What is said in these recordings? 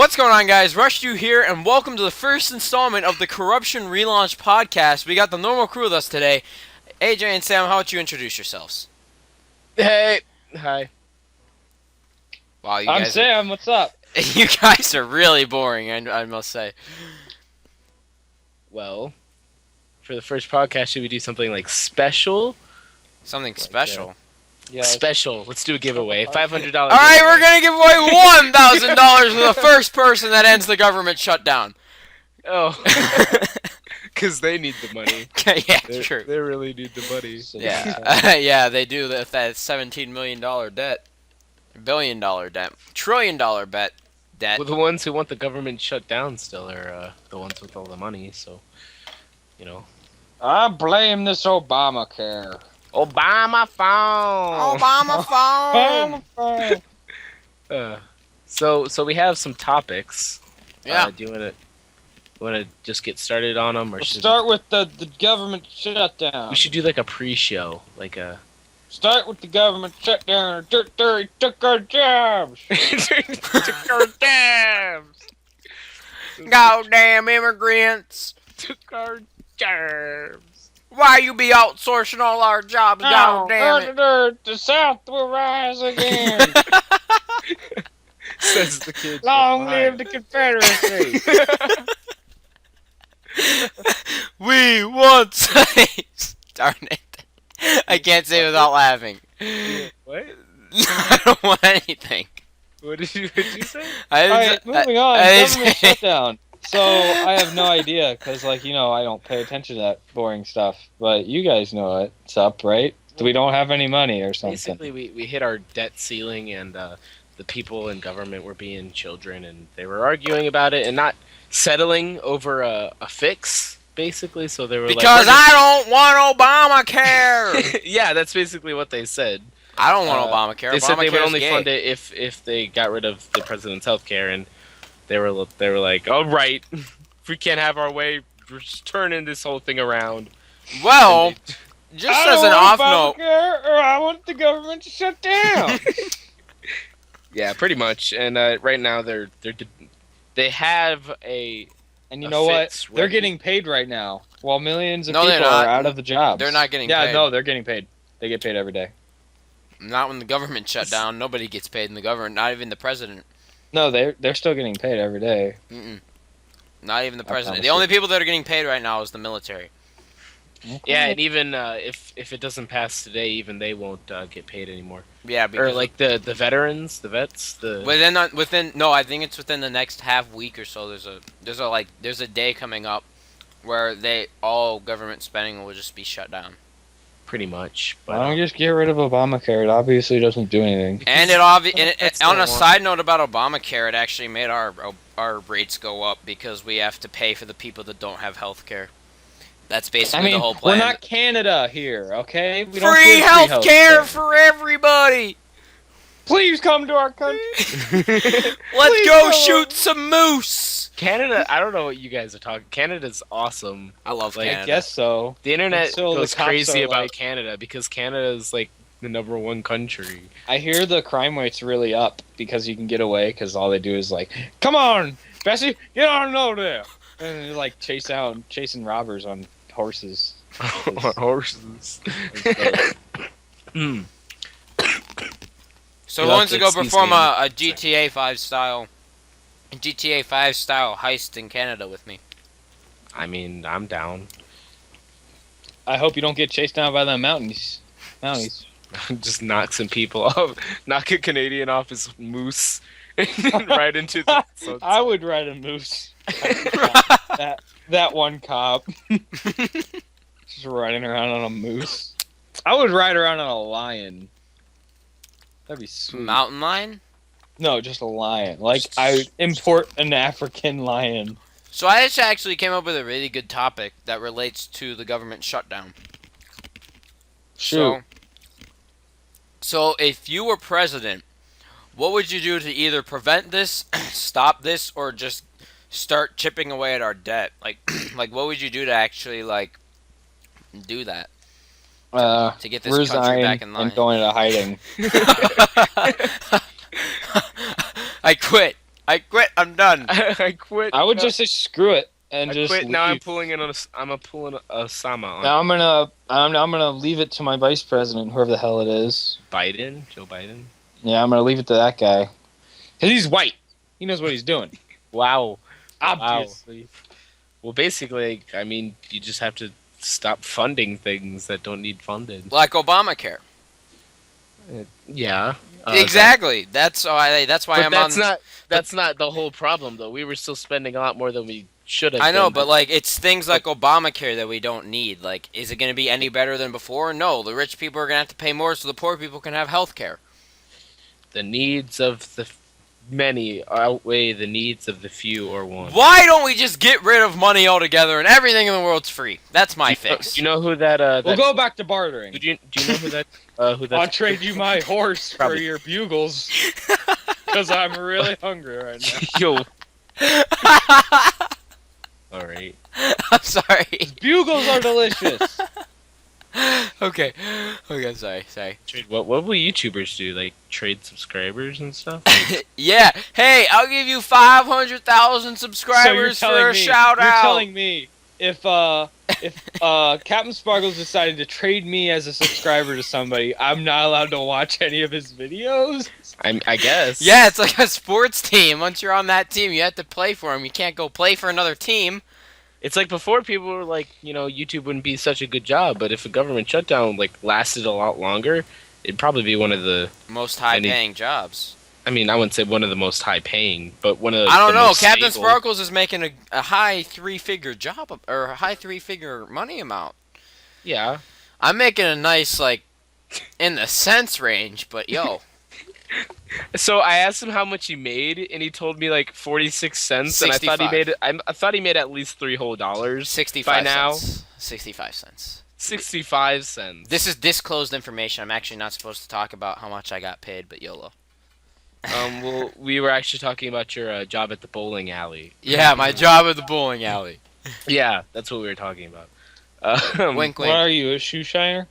What's going on, guys? Rush2 here, and welcome to the first installment of the Corruption Relaunched podcast. We got the normal crew with us today. AJ and Sam, how about you introduce yourselves? Hey. Hi. Wow, you I'm guys Sam, what's up? you guys are really boring, I must say. Well, for the first podcast, should we do something like special? Something special. Yeah, Special. Let's do a giveaway. $500. Alright, we're gonna give away $1,000 to the first person that ends the government shutdown. Oh. Because they need the money. Yeah, true. They really need the money. Yeah, yeah, they do. That $17 million debt. $1 billion debt. $1 trillion debt. Well, the ones who want the government shut down still are the ones with all the money, so, you know. I blame this Obamacare. Obama phone! Obama phone! So we have some topics. Yeah. Do you want to just get started on them? Or Let's start with the government shutdown. We should do like a pre-show, like a... Start with the government shutdown. They took our jobs. Took our jobs. Goddamn immigrants! Took our jobs. Why you be outsourcing all our jobs? Goddamn it! The South will rise again. Says the kid. Long live the Confederacy. We want slaves! Darn it. I can't say it without laughing. What? I don't want anything. What did you say? Alright, moving on. Government shutdown. So, I have no idea, because, like, you know, I don't pay attention to that boring stuff. But you guys know what's up, right? We don't have any money or something. Basically, we hit our debt ceiling, and the people in government were being children, and they were arguing about it and not settling over a fix, basically. So they were because like, I don't want Obamacare! yeah, that's basically what they said. I don't want Obamacare. They said they would Obamacare's only gay. fund it if they got rid of the president's health care, and they were like, all right, if we can't have our way, we're just turning this whole thing around. Well, just as an off note, Or I want the government to shut down. Yeah, pretty much. And right now they have a. And you a know what? fix They're ready. getting paid right now, while millions of No, they're people not. are out of the jobs. they're not getting Yeah, paid. no, they're getting paid. They get paid every day. Not when the government shut down. Nobody gets paid in the government. Not even the president. No, they're still getting paid every day. Not even the I president. promise The you. only people that are getting paid right now is the military. Yeah, and even if it doesn't pass today, even they won't get paid anymore. Yeah, because Or like the veterans, the vets, the. no, I think it's within the next half week or so. There's a day coming up where all government spending will just be shut down. Pretty much. Why But don't you just get rid of Obamacare? It obviously doesn't do anything. And That's on the a one. side note about Obamacare, it actually made our rates go up because we have to pay for the people that don't have health care. That's basically I mean, the whole plan. we're not Canada here, okay? We don't free give health care healthcare. for everybody. Please come to our country. Let's Please go go. shoot some moose. Canada, I don't know what you guys are talking. Canada's awesome. I love Like, Canada. I guess so. The internet Until the goes cops crazy are about like- Canada because Canada is like the #1 country. I hear the crime rate's really up because you can get away because all they do is like, come on, Bessie, get on over there. And they're like chasing robbers on horses. Horses. So You who have wants to to go excuse perform me, a GTA 5 style heist in Canada with me? I mean, I'm down. I hope you don't get chased down by the mountains. Mounties. Just knock some people off. Knock a Canadian off his moose. Right into the sunset. I would ride a moose. that one cop. Just riding around on a moose. I would ride around on a lion. That'd be sweet. Mountain lion? No, just a lion. Like, I would import an African lion. So I just actually came up with a really good topic that relates to the government shutdown. Shoot. So if you were president, what would you do to either prevent this, stop this, or just start chipping away at our debt? Like what would you do to actually do that? To get this country Resign back in line. and go into hiding. I quit. I quit. I'm done. I quit. I would No, just say screw it and I just quit. Now I'm leave. pulling in on a. I'm pulling a Sama on Now I'm gonna leave it to my vice president, whoever the hell it is. Biden. Joe Biden. Yeah, I'm gonna leave it to that guy. Cause he's white. He knows what he's doing. Wow. Obviously. Well, basically, I mean, you just have to stop funding things that don't need funded. Like Obamacare. Yeah. Exactly. That's why. That's why But I'm that's on. not. That's not the whole problem, though. We were still spending a lot more than we should have. I know, been, but like it's things like Obamacare that we don't need. Like, is it going to be any better than before? No. The rich people are going to have to pay more, so the poor people can have health care. the needs of the many outweigh the needs of the few or one. Why don't we just get rid of money altogether and everything in the world's free? That's my fix. Do you know who that? We'll go back to bartering. Do you know who that? Who that? I'll trade you my horse for Probably. your bugles. Because I'm really hungry right now. Yo. All right. I'm sorry. Bugles are delicious. Okay. Okay, sorry. Trade, what will YouTubers do? Like trade subscribers and stuff? Yeah. Hey, I'll give you 500,000 subscribers for a shout You're out. telling me if Captain Sparkles decided to trade me as a subscriber to somebody, I'm not allowed to watch any of his videos? I guess. Yeah, it's like a sports team. Once you're on that team, you have to play for them. You can't go play for another team. It's like before people were like, YouTube wouldn't be such a good job, but if a government shutdown lasted a lot longer, it'd probably be one of the Most high-paying jobs. I mean, I wouldn't say one of the most high paying, but one of the I don't the know. most Captain stable. Sparkles is making a high three-figure job or a high three-figure money amount. Yeah. I'm making a nice in the cents range, but yo, So I asked him how much he made, and he told me 46 cents, and I thought he 65. made I thought he made at least $3 whole. 65 by now. cents. 65 cents. 65 cents. This is disclosed information. I'm actually not supposed to talk about how much I got paid, but YOLO. Well, we were actually talking about your job at the bowling alley. Yeah, my job at the bowling alley. Yeah, that's what we were talking about. Wink, What wink. are you, a shoe shiner?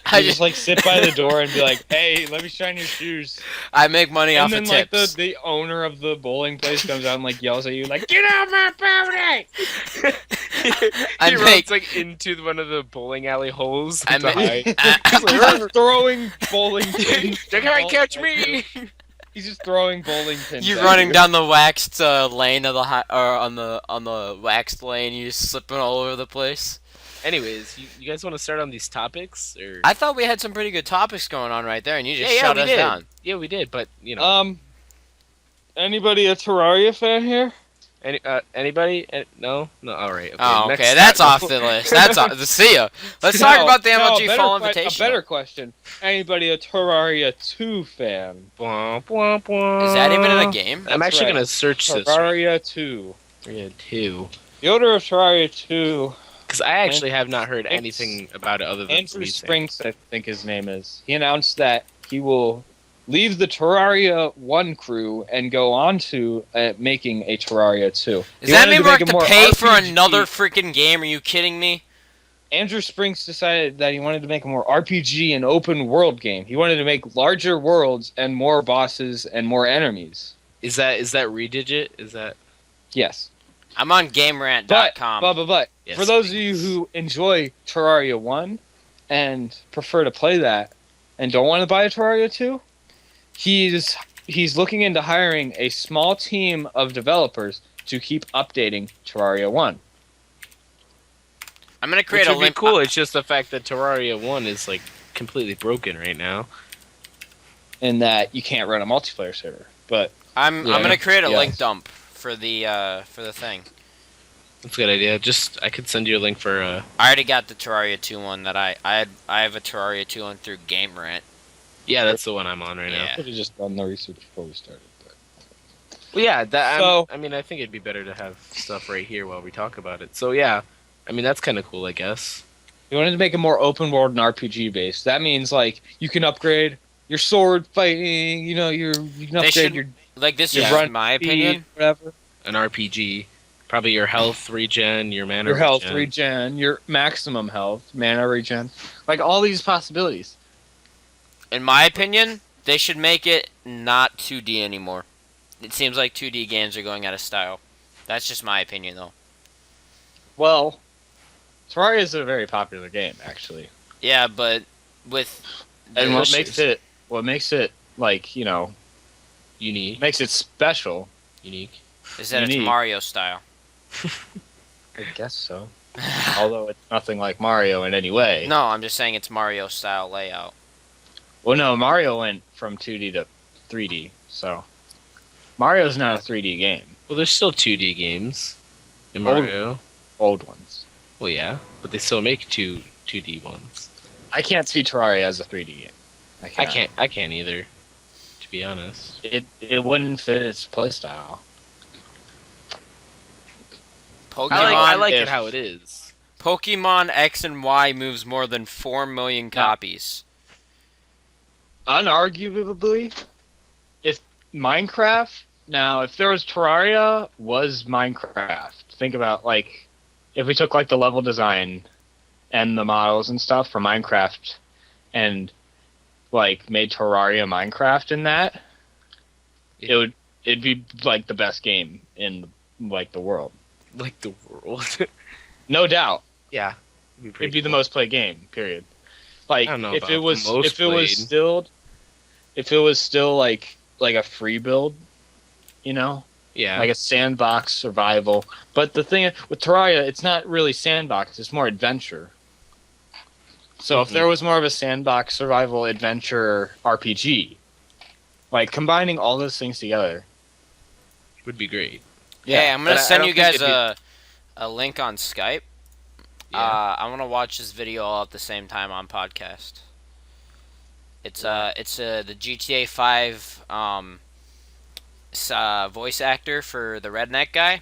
I You just sit by the door and be like, "Hey, let me shine your shoes." I make money And off then of like tips. the owner of the bowling place comes out and yells at you like, "Get out my property!" I he make- runs into one of the bowling alley holes. I to make- hide. He's just throwing bowling pins. They can't catch me. He's just throwing bowling pins. You at running you. down the waxed lane of the or on the waxed lane, you just slipping all over the place. Anyways, you guys want to start on these topics, or? I thought we had some pretty good topics going on right there, and you just yeah, shut we us did. down. Yeah, we did, but Anybody a Terraria fan here? Anybody? No. All right. Okay, Oh, next okay, that's topic. off the list. That's off. See ya. Let's talk about the MLG Fall A Invitational. better question. Anybody a Terraria 2 fan? Bwah, bwah, bwah. Is that even in a game? I'm That's actually right. gonna search this. Terraria 2. Yeah, too. The owner of Terraria 2, Because I actually have not heard anything about it other than Andrew recent. Springs, I think his name is. He announced that he will leave the Terraria 1 crew and go on to making a Terraria 2. Does that mean we're going to pay for another freaking game? Are you kidding me? Andrew Springs decided that he wanted to make a more RPG and open world game. He wanted to make larger worlds and more bosses and more enemies. Is that Redigit? Is that? Yes. I'm on GameRant.com. But Yes, for those of please. you who enjoy Terraria 1 and prefer to play that and don't want to buy a Terraria 2, he's looking into hiring a small team of developers to keep updating Terraria 1. I'm going to create Which a would be link. cool. It's just the fact that Terraria 1 is completely broken right now. In that you can't run a multiplayer server. But I'm Yeah. going to create a Yes. link dump for the thing. That's a good idea. I could send you a link for. I already got the Terraria 2 one that I have a Terraria 2 one through GameRant. Yeah, that's the one I'm on right now. Yeah. I could have just done the research before we started. But. Well, yeah. So- I mean, I think it'd be better to have stuff right here while we talk about it. So yeah, I mean that's kind of cool, I guess. He wanted to make it more open world and RPG based. That means you can upgrade your sword fighting. You can upgrade should- your Like, this your is run my speed, opinion. whatever. An RPG, probably your health regen, your mana. Your health regen. regen, your maximum health, mana regen, all these possibilities. In my opinion, they should make it not 2D anymore. It seems like 2D games are going out of style. That's just my opinion, though. Well, Terraria is a very popular game, actually. Yeah, but with And the, what makes it like Unique. makes it special. Unique. is that it's unique. Mario style. I guess so. Although it's nothing like Mario in any way. No, I'm just saying it's Mario style layout. Well, no, Mario went from 2D to 3D, so Mario's not a 3D game. Well, there's still 2D games in Old- Mario. Old ones. Well, yeah, but they still make 2D ones. I can't see Terraria as a 3D game. I can't either, to be honest. It wouldn't fit its playstyle. Pokemon, I like it if- how it is. Pokemon X and Y moves more than 4 million copies. Unarguably, if Minecraft if there was Terraria was Minecraft, think about like if we took like the level design and the models and stuff from Minecraft and like made Terraria Minecraft in that, it'd be like the best game in like the world. Like the world. No doubt. Yeah. It'd be the most played game, period. Like I don't know if about it was the most if it was played. still if it was still like a free build, Yeah. like a sandbox survival. But the thing with Terraria, it's not really sandbox, it's more adventure. So if there was more of a sandbox survival adventure RPG, like combining all those things together. would be great. Hey, I'm gonna but I send don't you think guys a link on Skype. Yeah. I want to watch this video all at the same time on podcast. It's the GTA 5 voice actor for the redneck guy.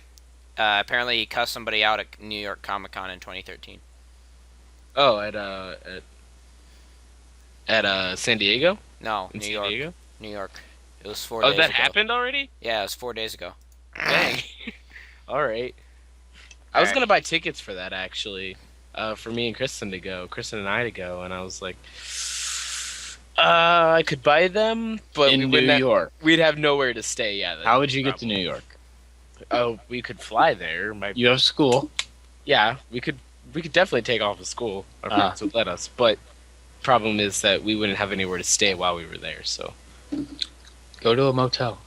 Apparently he cussed somebody out at New York Comic Con in 2013. Oh, at San Diego? No, In New San York. Diego? New York. It was 4 Oh, days that ago. happened already? Yeah, it was 4 days ago. Dang. All right. I was Alright. gonna buy tickets for that actually, for me and Kristen and I to go, and I was like, I could buy them, but in we New wouldn't. York. We'd have nowhere to stay. Yeah. How would you get to New York? Oh, we could fly there. You have school. Yeah, we could. We could definitely take off of school. Our Ah. parents would let us, but problem is that we wouldn't have anywhere to stay while we were there. So Go to a motel.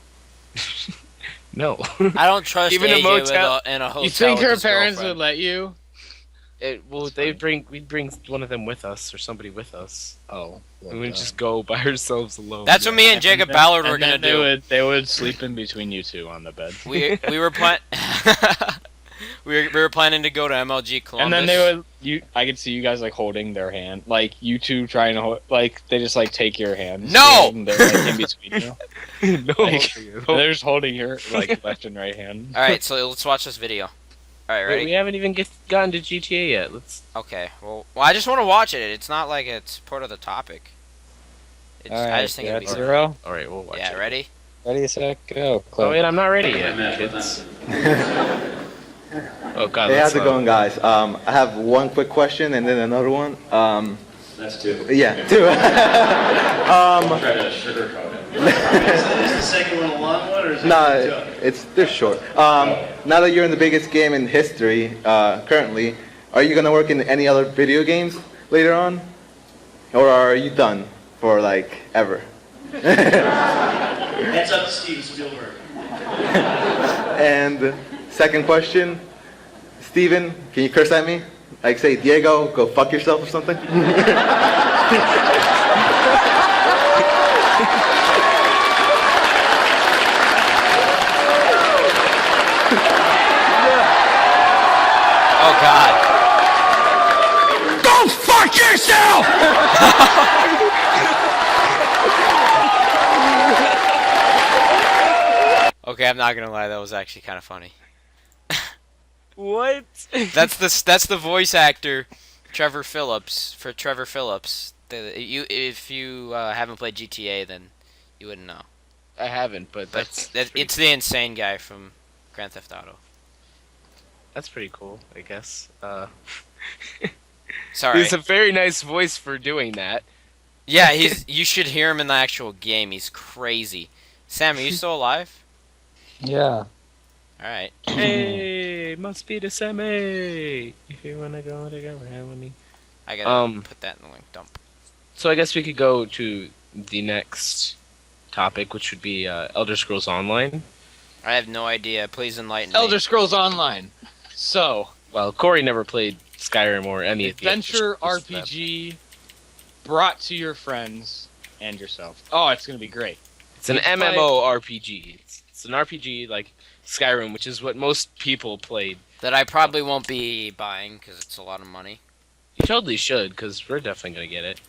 no. I don't trust Even a AJ motel- in a hotel. You think with her his parents girlfriend. would let you? We'd bring one of them with us or somebody with us. Oh, We wouldn't just go by ourselves alone. That's what me and Jacob Ballard were gonna do. They would sleep in between you two on the bed. We were we were planning to go to MLG Columbus. And then they would I could see you guys like holding their hand, like you two trying to hold, like they just like take your hands. No! And they're like in between you. no. Like, they're just holding your like left and right hand. All right, so let's watch this video. All right, Wait, ready? we haven't even gotten to GTA yet. Let's. Okay. Well, I just want to watch it. It's not like it's part of the topic. I just think it'd be good. zero. All right, we'll watch Yeah, it. ready? Ready, set, go. Oh wait, I'm not ready yet, kids. Oh god. Hey, that's, how's it going, guys? I have one quick question and then another one. That's two. Yeah, two. Try to sugarcoat it. Is the second one a long one, or is it No, they're short. Now that you're in the biggest game in history, currently, are you gonna work in any other video games later on, or are you done for like ever? Heads up to Steven Spielberg. And second question, Steven, can you curse at me? Like say, Diego, go fuck yourself or something? Oh God. Go fuck yourself! Okay, I'm not gonna lie. That was actually kind of funny. What? That's the voice actor, Trevor Phillips for Trevor Phillips. If you haven't played GTA, then you wouldn't know. I haven't, but But that's it's the insane guy from Grand Theft Auto. that's pretty cool, I guess. Sorry. He's a very nice voice for doing that. Yeah, you should hear him in the actual game. He's crazy. Sam, are you still alive? Yeah. All right. Hey, must be the semi. If you wanna go together with me. I gotta put that in the link dump. So I guess we could go to the next topic, which would be Elder Scrolls Online. I have no idea. Please enlighten me. Elder Scrolls Online. So, Well, Corey never played Skyrim or any of the adventure Elder Scrolls RPG brought to your friends and yourself. Oh, it's gonna be great. It's an You play- MMO RPG. It's an RPG like Skyrim, which is what most people played. That I probably won't be buying because it's a lot of money. You totally should, because we're definitely gonna get it.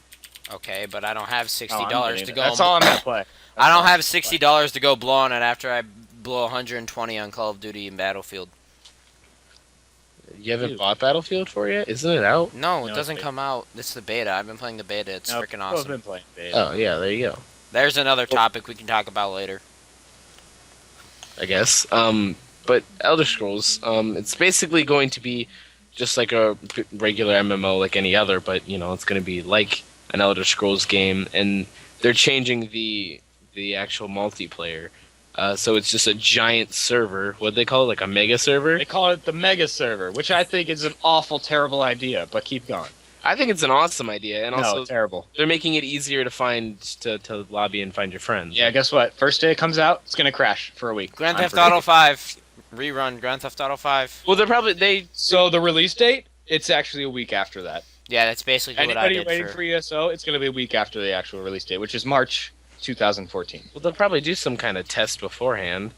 Okay, but I don't have Oh, $60 I'm to getting it. go. That's all I'm gonna play. I don't have $60 to go blow on it after I blow 120 on Call of Duty and Battlefield. You haven't Dude. bought Battlefield 4 yet? Isn't it out? No, No, it it's doesn't beta. come out. It's the beta. I've been playing the beta. It's Nope, freaking I've awesome. been playing beta. Oh yeah, there you go. There's another topic we can talk about later. I guess. But Elder Scrolls, it's basically going to be just like a regular MMO, like any other, but you know, it's going to be like an Elder Scrolls game, and they're changing the actual multiplayer. So it's just a giant server. What do they call it? Like a mega server? They call it the Mega Server, which I think is an awful, terrible idea. But keep going. I think it's an awesome idea, and also No, terrible. they're making it easier to find to lobby and find your friends. Yeah, guess what? First day it comes out, it's gonna crash for a week. Grand I'm Theft predicting. Auto 5 rerun. Grand Theft Auto 5. Well, they're probably So the release date, it's actually a week after that. Yeah, that's basically what I Anybody did waiting for. for ESO, it's gonna be a week after the actual release date, which is March 2014. well, they'll probably do some kind of test beforehand.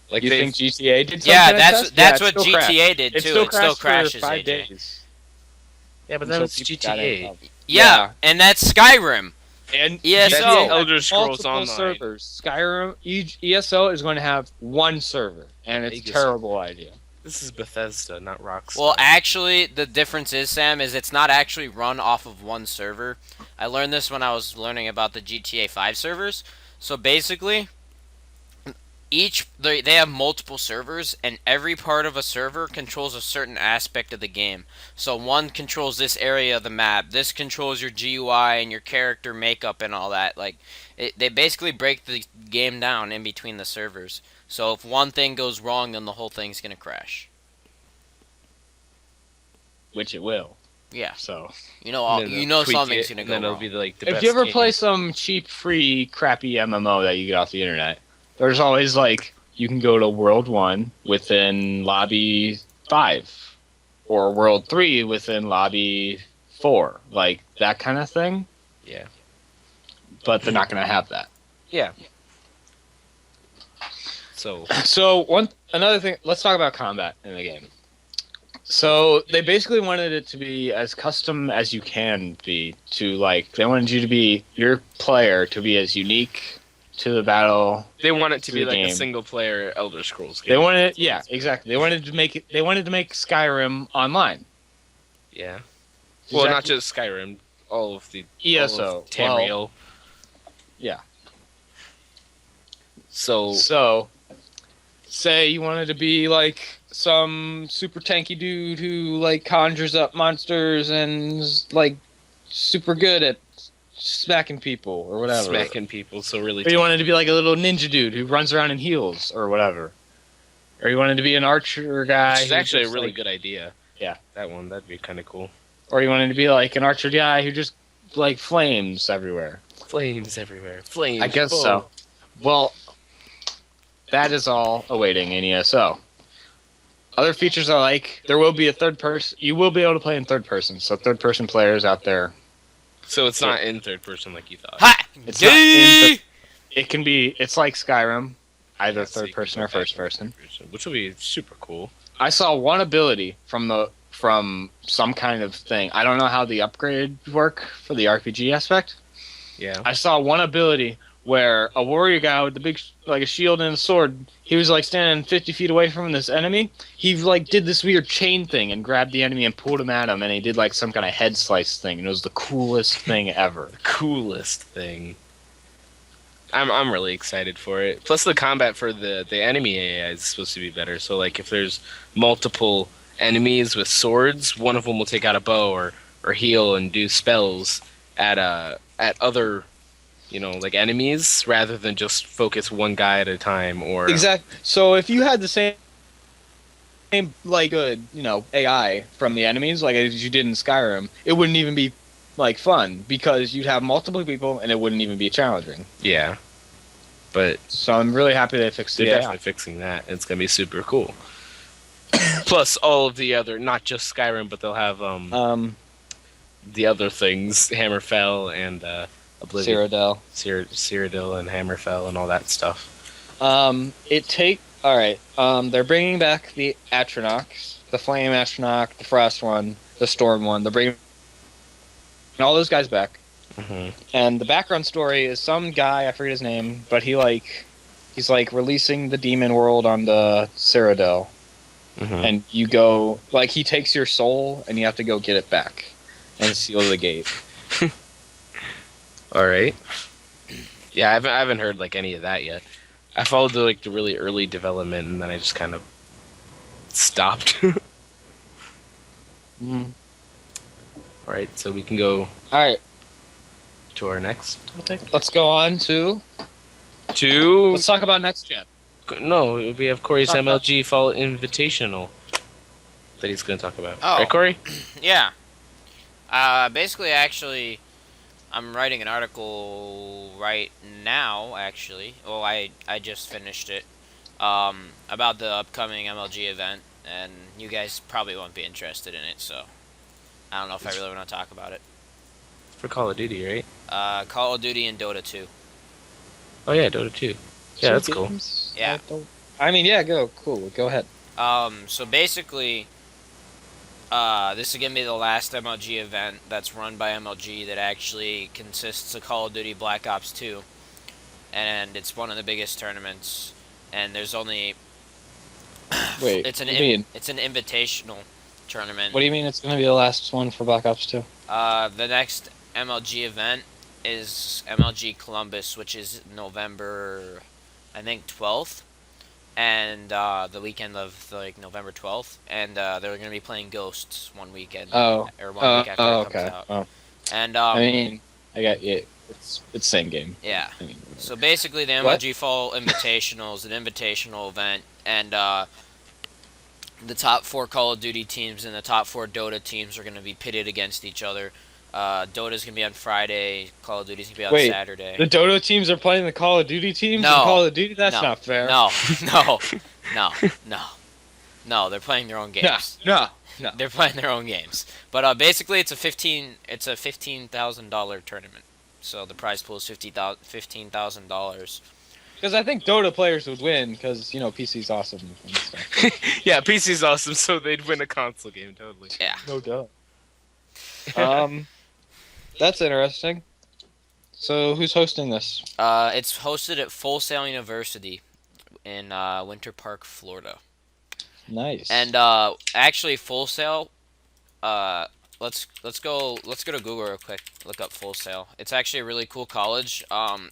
Like You they think GTA did some Yeah, kind of that's test? that's Yeah, what it still crashed. GTA did too. It still crashed crashes for 5 AJ. days. yeah, but that until was people got in GTA. trouble. Yeah, and that's Skyrim. And ESO. GTA has Elder Scrolls multiple Online. servers. Skyrim ESO is going to have one server, and it's a Vegas. terrible idea. This is Bethesda, not Rockstar. Well, actually, the difference is, Sam, is it's not actually run off of one server. I learned this when I was learning about the GTA 5 servers. So basically, they have multiple servers, and every part of a server controls a certain aspect of the game. So one controls this area of the map. This controls your GUI and your character makeup and all that. Like, they basically break the game down in between the servers. So if one thing goes wrong, then the whole thing's gonna crash. Which it will. Yeah, So, you know, all, And then you know they'll tweak something's it, gonna and go then it'll wrong. be like the if best you ever game. play some cheap, free, crappy MMO that you get off the internet, there's always like you can go to World 1 within Lobby 5, or World 3 within Lobby 4, like that kind of thing. Yeah. But they're not going to have that. Yeah. So So another thing, let's talk about combat in the game. So they basically wanted it to be as custom as you can be. They wanted you to be your player to be as unique to the battle. they want it to be the like a game. single player Elder Scrolls game. They wanted, yeah, exactly. They wanted to make it. They wanted to make Skyrim online. Yeah. Well, not Exactly. just Skyrim. All of the ESO. all of Tamriel. yeah. So So, say you wanted to be like some super tanky dude who like conjures up monsters and is like super good at smacking people or whatever. smacking people. So really. Or you wanted to be like a little ninja dude who runs around and heals or whatever. Or you wanted to be an archer guy. Which is who actually a just, really like- good idea. Yeah. That one. That'd be kind of cool. Or you wanted to be like an archer guy who just like flames everywhere. Flames everywhere. Flames. I guess boom. so. Well, that is all awaiting in ESO. Other features are like there will be a third person. You will be able to play in third person. So third person players out there, So it's not in third person like you thought. Ha! It's not in Gay! it can be. It's like Skyrim, either Yeah, so third you can person go or back first to person. third person, which will be super cool. I saw one ability from some kind of thing. I don't know how the upgrade work for the RPG aspect. Yeah. I saw one ability where a warrior guy with the big like a shield and a sword, he was like standing 50 feet away from this enemy. He like did this weird chain thing and grabbed the enemy and pulled him at him, and he did like some kind of head slice thing, and it was the coolest thing ever. Coolest thing. I'm really excited for it. Plus the combat for the enemy AI is supposed to be better. So like if there's multiple enemies with swords, one of them will take out a bow or heal and do spells at other like enemies rather than just focus one guy at a time or Exactly. So if you had the same like good, AI from the enemies like as you did in Skyrim, it wouldn't even be like fun because you'd have multiple people and it wouldn't even be challenging. yeah. But So I'm really happy they fixed they're the definitely AI. fixing that. It's gonna be super cool. Plus all of the other, not just Skyrim, but they'll have the other things, Hammerfell and Oblivion, Cyrodiil. Cyrodiil and Hammerfell and all that stuff. All right. They're bringing back the Atronachs, the Flame Atronach, the Frost one, the Storm one. They're bringing all those guys back. Hmm. And the background story is some guy, I forget his name, but he's releasing the demon world on the Cyrodiil. Hmm. And you go, he takes your soul and you have to go get it back and seal the gate. All right. Yeah, I haven't heard like any of that yet. I followed the really early development and then I just kind of stopped. Mm. All right, so we can go All right, to our next. let's go on to. Two. Let's talk about next gen. No, we have Corey's Talk about- MLG Fall Invitational that he's going to talk about. Oh. Right, Corey? Yeah. Basically, actually, I'm writing an article right now, actually. Well, I just finished it. About the upcoming MLG event, and you guys probably won't be interested in it, so I don't know if I really want to talk about it. For Call of Duty, right? Call of Duty and Dota 2. Oh yeah, Dota 2. Yeah, that's cool. Yeah. Yeah, cool. Go ahead. So basically, this is gonna be the last MLG event that's run by MLG that actually consists of Call of Duty Black Ops 2, and it's one of the biggest tournaments. And there's only Wait, it's an what do you mean? it's an invitational tournament. What do you mean it's going to be the last one for Black Ops 2? The next MLG event is MLG Columbus, which is November, I think 12th, and the weekend of November 12th, and they're going to be playing Ghosts one weekend, or 1 week after it comes okay. out. Oh. And I mean, I got it. It's same game. yeah. I mean, So basically, the What? MLG Fall Invitational is an invitational event, and the top 4 Call of Duty teams and the top 4 Dota teams are going to be pitted against each other. Dota's going to be on Friday, Call of Duty's going to be on Wait, Saturday. the Dota teams are playing the Call of Duty teams No. in Call of Duty? That's No. not fair. No, they're playing their own games. No. They're playing their own games. But basically, it's a $15,000 tournament. So the prize pool is $15,000. Because I think Dota players would win because, PC's awesome and stuff. Yeah, PC's awesome, so they'd win a console game, totally. Yeah. No doubt. That's interesting. So who's hosting this? It's hosted at Full Sail University in Winter Park, Florida. Nice. And actually, Full Sail. Let's go to Google real quick. Look up Full Sail. It's actually a really cool college.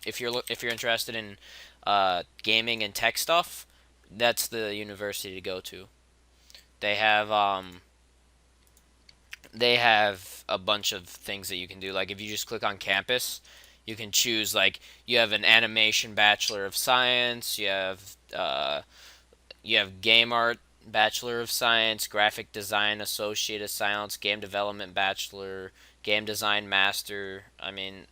If you're interested in gaming and tech stuff, that's the university to go to. They have a bunch of things that you can do. Like if you just click on campus, you can choose you have an animation Bachelor of Science. You have game art Bachelor of Science, graphic design Associate of Science, game development Bachelor, game design Master. I mean,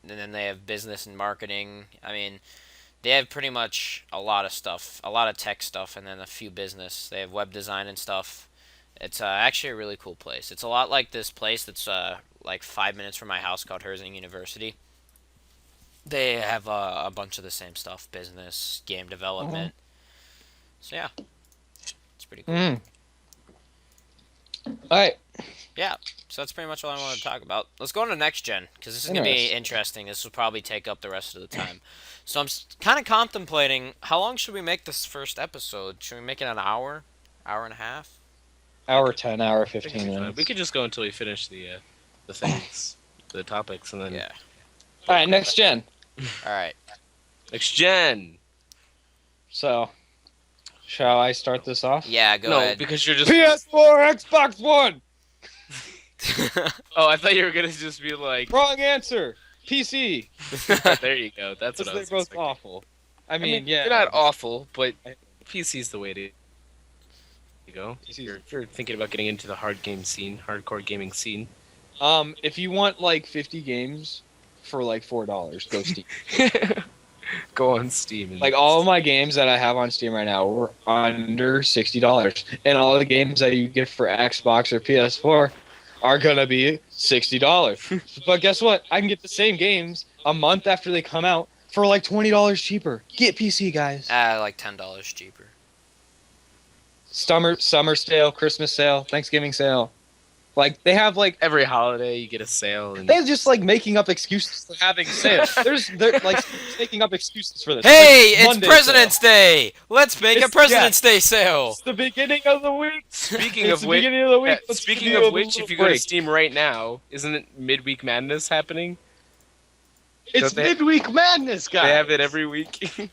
and then they have business and marketing. I mean, they have pretty much a lot of stuff, a lot of tech stuff, and then a few business. They have web design and stuff. It's actually a really cool place. It's a lot like this place that's 5 minutes from my house called Herzing University. They have a bunch of the same stuff: business, game development. So yeah, it's pretty cool. All right. Yeah, so that's pretty much all I wanted to talk about. Let's go on to next gen, because this is going to be interesting. This will probably take up the rest of the time. So I'm kind of contemplating, how long should we make this first episode? Should we make it an hour? Hour and a half? Hour 10, hour 15 minutes. We could just go until we finish the things, the topics, and then Yeah. All right, next gen. Alright. next gen. So, shall I start this off? Yeah, go No, ahead. because you're just. PS4, Xbox One. Oh, I thought you were gonna just be like. Wrong answer. PC. There you go. That's what I They're was both expecting. awful. I I mean, yeah. they're not awful, but PC's the way to go. PC's If you're thinking about getting into the hardcore gaming scene. If you want like 50 games for like $4, go Steam. Go on Steam. And Like all of my games that I have on Steam right now were under $60, and all the games that you get for Xbox or PS4 are gonna be $60. But guess what? I can get the same games a month after they come out for like $20 cheaper. Get PC, guys. Like $10 cheaper. Summer sale, Christmas sale, Thanksgiving sale. Like they have like every holiday you get a sale. And they're just like making up excuses for having sales. They're like making up excuses for this. Hey, Like, it's Monday President's Day. Let's make a It's- President's Day sale. It's the beginning of the week. Speaking It's of the which, beginning of the week. Let's speaking give you of a which, little if you go to break. Steam right now, isn't it Midweek Madness happening? It's Don't they- midweek madness, guys. They have it every week.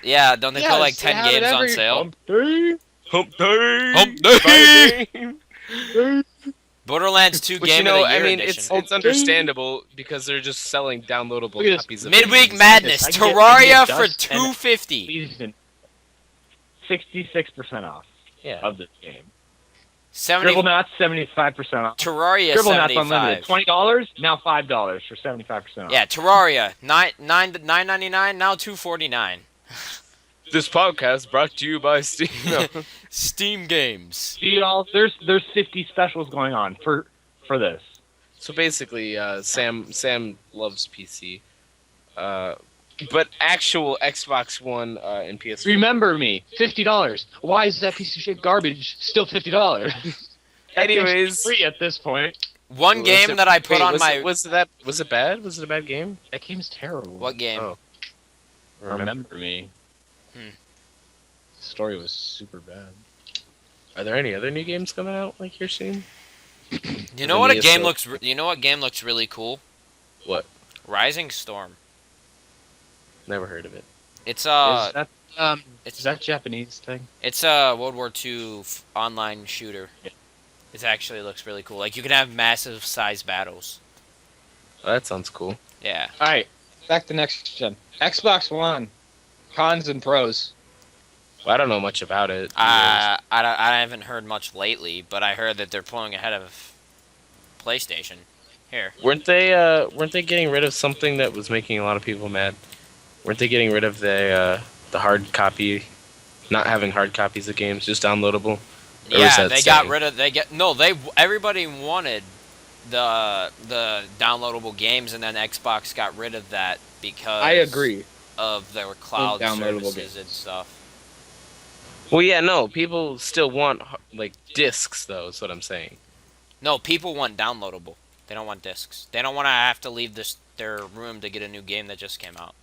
Yeah, don't they put like Yes, 10 they have it games on every- sale? Hump day. Hump day. Hump Buy a game. Borderlands 2 But Game you know, of the Year I mean, edition. it's understable because they're just selling downloadable Look at this. copies of Midweek games. Madness, I can get Terraria for Dust and- $250. Season 66% off Yeah. of this game. 70 Dribble Nuts 75% off. Terraria Dribble Nuts Unlimited 75. $20, now $5 for 75% off. Yeah, Terraria $9.99 now $2.49. This podcast brought to you by Steam. No. Steam games. See y'all, there's 50 specials going on for this. So basically, Sam loves PC, but actual Xbox One and PS4. Remember me, $50. Why is that piece of shit garbage still $50? That game's Anyways, free at this point. One Was game it- that I put wait, on was my... it bad? Was it a bad game? That game's terrible. What game? Oh. Remember me. Hmm. The story was super bad. Are there any other new games coming out like you're seeing? You know what a Mia game Soul. looks... You know what game looks really cool? What? Rising Storm. Never heard of it. It's is that it's is that Japanese thing? it's a World War II online shooter. Yeah. It actually looks really cool. Like you can have massive size battles. Oh, that sounds cool. Yeah. All right, back to next gen. Xbox One, cons and pros. Well, I don't know much about it. I haven't heard much lately, but I heard that they're pulling ahead of PlayStation. Here. Weren't they getting rid of something that was making a lot of people mad? Weren't they getting rid of the hard copy, not having hard copies of games, just downloadable? Or was Yeah, that they got staying? rid of everybody wanted the downloadable games, and then Xbox got rid of that because I agree. of their cloud Downloadable services and stuff. Well, yeah, no, people still want like discs, though. Is what I'm saying. No, people want downloadable. They don't want discs. They don't want to have to leave their room to get a new game that just came out.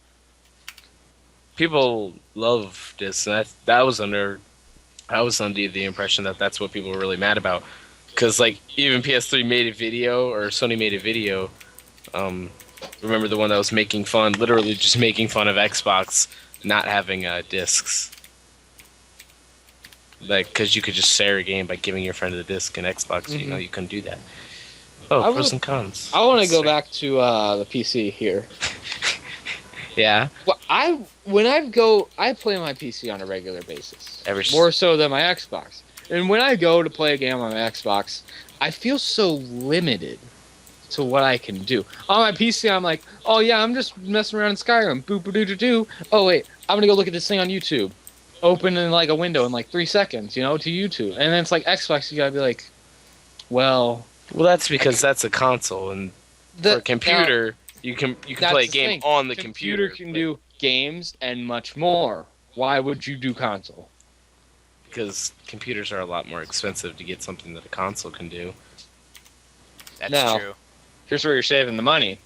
People love discs, and I was under the impression that that's what people were really mad about, because like even PS3 made a video, or Sony made a video. Remember the one that was making fun, literally just making fun of Xbox not having discs. Like, because you could just share a game by giving your friend a disc in Xbox. You know, you couldn't do that. Oh, I pros would- and cons. I want to go back to the PC here. Yeah. Well, I play my PC on a regular basis, Ever more so than my Xbox. And when I go to play a game on my Xbox, I feel so limited to what I can do. On my PC, I'm like, oh yeah, I'm just messing around in Skyrim. Boop boop doo doo doo. Oh wait, I'm gonna go look at this thing on YouTube. Open in like a window in like 3 seconds, to YouTube. And then it's like Xbox, you gotta be like, well, Well, that's because that's a console, and for a computer, you can That's play a the game thing. on the computer. can do games and much more. Why would you do console? Because computers are a lot more expensive to get something that a console can do. That's No. true. Here's where you're saving the money.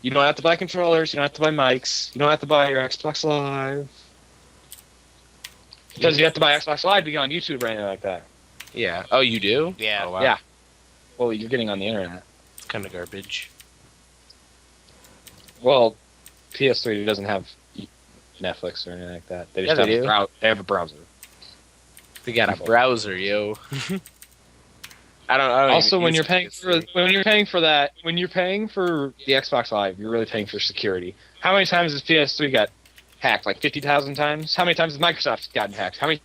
You don't have to buy controllers. You don't have to buy mics. You don't have to buy your Xbox Live. Because you have to buy Xbox Live to get on YouTube or anything like that. Yeah. Oh, you do? Yeah. Oh, wow. Yeah. Well, you're getting on the internet. It's kind of garbage. Well, PS3 doesn't have Netflix or anything like that. They just Yeah, they have they have a browser. They got a browser, yo. I don't Also, even when use you're the paying for PS3. when you're paying for the Xbox Live, you're really paying for security. How many times has PS3 got hacked? Like 50,000 times. How many times has Microsoft gotten hacked? How many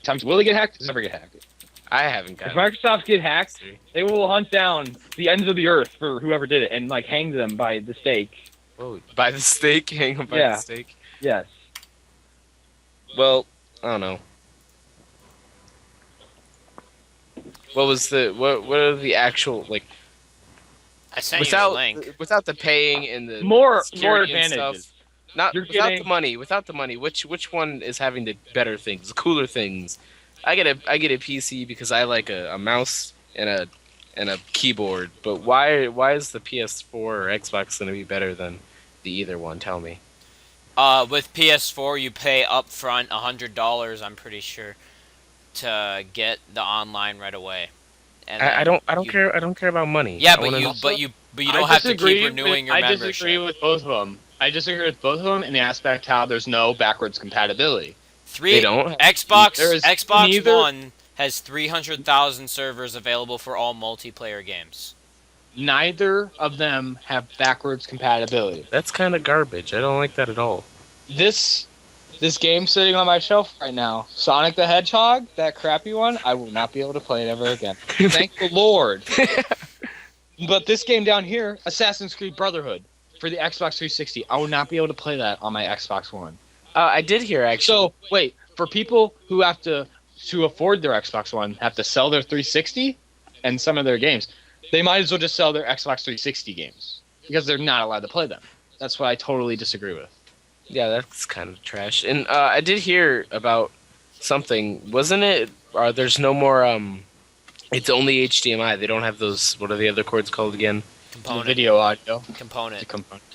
times will it get hacked? Does it never get hacked? I haven't If gotten Microsoft get hacked, PS3. they will hunt down the ends of the earth for whoever did it and like hang them by the stake. Whoa, by the stake, hang on by the Yeah. stake. Yes. Well, I don't know. What was the what are the actual like I sent you a without link. without the paying and the More security and advantages. stuff? Not You're without getting the money. Without the money, which one is having the better things, the cooler things? I get a PC because I like a mouse and a keyboard. But why is the PS4 or Xbox going to be better than the either one? Tell me. With PS4, you pay upfront $100. I'm pretty sure to get the online right away. And I then don't you- care. I don't care about money. Yeah, I but wanna- you don't have to keep renewing your I membership. disagree with both of them. I disagree with both of them in the aspect how there's no backwards compatibility. They don't. There is Xbox neither- One has 300,000 servers available for all multiplayer games. Neither of them have backwards compatibility. That's kind of garbage. I don't like that at all. this game sitting on my shelf right now, Sonic the Hedgehog, that crappy one. I will not be able to play it ever again. Thank the Lord. But this game down here, Assassin's Creed Brotherhood, for the Xbox 360, I will not be able to play that on my Xbox One. I did hear actually. So wait, for people who have to afford their Xbox One, have to sell their 360 and some of their games, they might as well just sell their Xbox 360 games because they're not allowed to play them. That's what I totally disagree with. Yeah, that's kind of trash. And I did hear about something. Wasn't it? There's no more. It's only HDMI. They don't have those. What are the other cords called again? The Component. video audio. Component.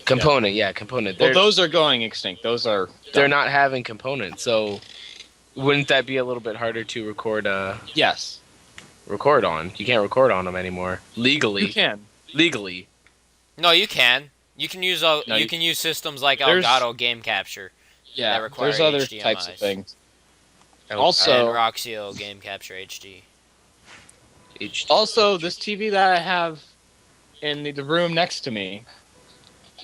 Component. Yeah, component. Well, those are going extinct. Those are. They're not having component. So wouldn't that be a little bit harder to record? Yes, Record on. You can't record on them anymore legally. you can. Legally. No, you can. You can use you can use systems like There's- Elgato Game Capture Yeah, that require there's other HDMIs. types of things. Oh, Also- and Roxio Game Capture HD. Also, this TV that I have in the room next to me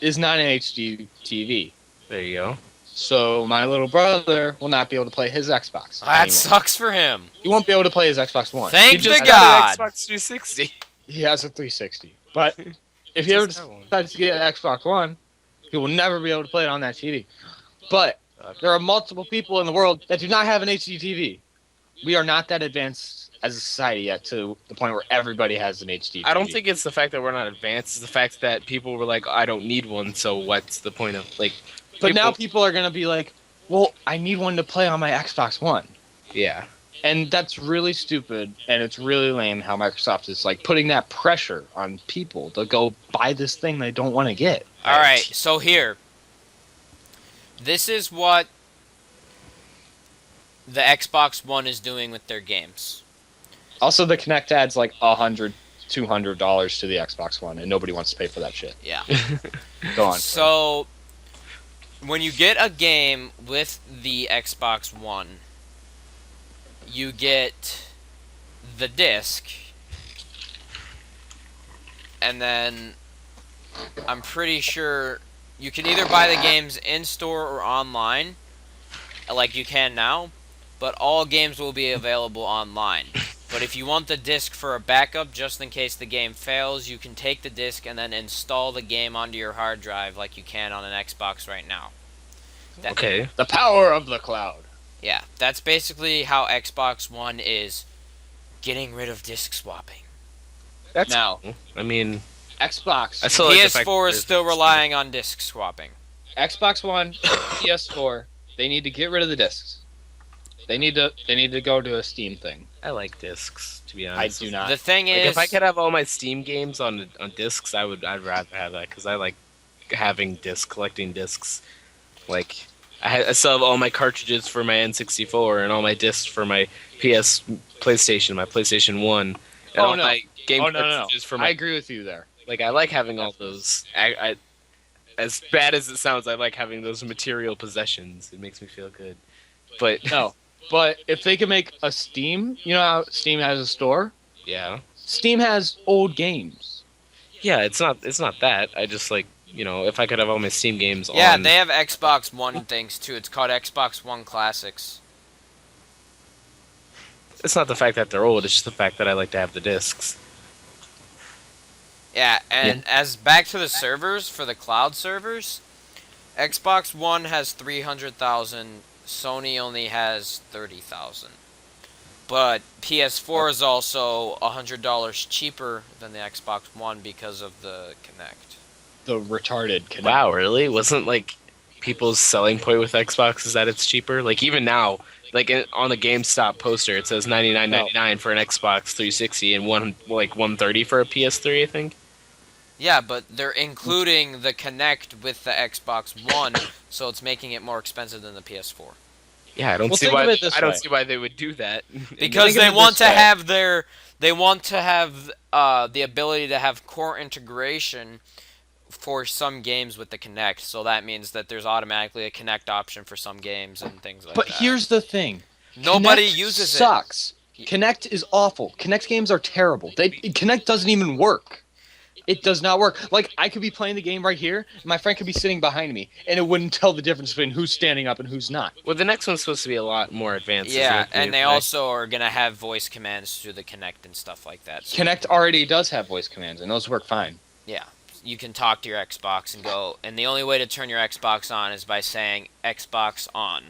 is not an HD TV. There you go. So my little brother will not be able to play his Xbox. That anymore. sucks for him. He won't be able to play his Xbox One. Thank He the just- God. Xbox 360. He has a 360. But if he ever Just got one. decides to get an Xbox One, he will never be able to play it on that TV. But there are multiple people in the world that do not have an HD TV. We are not that advanced as a society yet to the point where everybody has an HD TV. I don't think it's the fact that we're not advanced. It's the fact that people were like, I don't need one. So what's the point of like? But now people are going to be like, well, I need one to play on my Xbox One. Yeah. And that's really stupid, and it's really lame how Microsoft is like putting that pressure on people to go buy this thing they don't want to get. All right, so here. This is what the Xbox One is doing with their games. Also, the Kinect adds like $100, $200 to the Xbox One, and nobody wants to pay for that shit. Yeah. Go on. So, when you get a game with the Xbox One, you get the disc, and then I'm pretty sure you can either buy the games in store or online, like you can now, but all games will be available online. But if you want the disc for a backup, just in case the game fails, you can take the disc and then install the game onto your hard drive like you can on an Xbox right now. Okay. The power of the cloud. Yeah, that's basically how Xbox One is getting rid of disc swapping. That's Now, cool. I mean, Xbox. I still like the fact PS4 that is there's- still relying on disc swapping. Xbox One, PS4, they need to get rid of the discs. They need to go to a Steam thing. I like discs, to be I honest. do not. The thing Like, is, if I could have all my Steam games on discs, I'd rather have that because I like collecting discs. Like, I still have all my cartridges for my N64 and all my discs for my PlayStation, my PlayStation 1, and Oh, all no. my game Oh, no. cartridges for I my. agree with you there. Like, I like having all those. I as bad as it sounds, I like having those material possessions. It makes me feel good. But No, but if they could make a Steam, you know how Steam has a store? Yeah. Steam has old games. Yeah, it's not that. I just like, if I could have all my Steam games Yeah, on. they have Xbox One things too. It's called Xbox One Classics. It's not the fact that they're old, it's just the fact that I like to have the discs. Yeah, and as back to the servers for the cloud servers, Xbox One has 300,000. Sony only has 30,000. But PS4 is also $100 cheaper than the Xbox One because of the Kinect. The retarded connect. Wow, really? Wasn't like people's selling point with Xbox is that it's cheaper? Like even now, like on the GameStop poster, it says $99.99 for an Xbox 360 and 130 for a PS3, I think. Yeah, but they're including the Kinect with the Xbox One, so it's making it more expensive than the PS4. Yeah, I don't Well, see think why of it this I don't way. see why they would do that. Because Think of they it want this to way. have the ability to have core integration for some games with the Kinect. So that means that there's automatically a Kinect option for some games and things like But that. here's the thing. Nobody Kinect uses sucks. Kinect is awful. Kinect games are terrible. Kinect doesn't even work. It does not work. Like, I could be playing the game right here, and my friend could be sitting behind me, and it wouldn't tell the difference between who's standing up and who's not. Well, the next one's supposed to be a lot more advanced. Yeah, isn't it? and they also are gonna have voice commands through the Kinect and stuff like that. So Kinect already does have voice commands, and those work fine. yeah, you can talk to your Xbox and go, and the only way to turn your Xbox on is by saying Xbox on.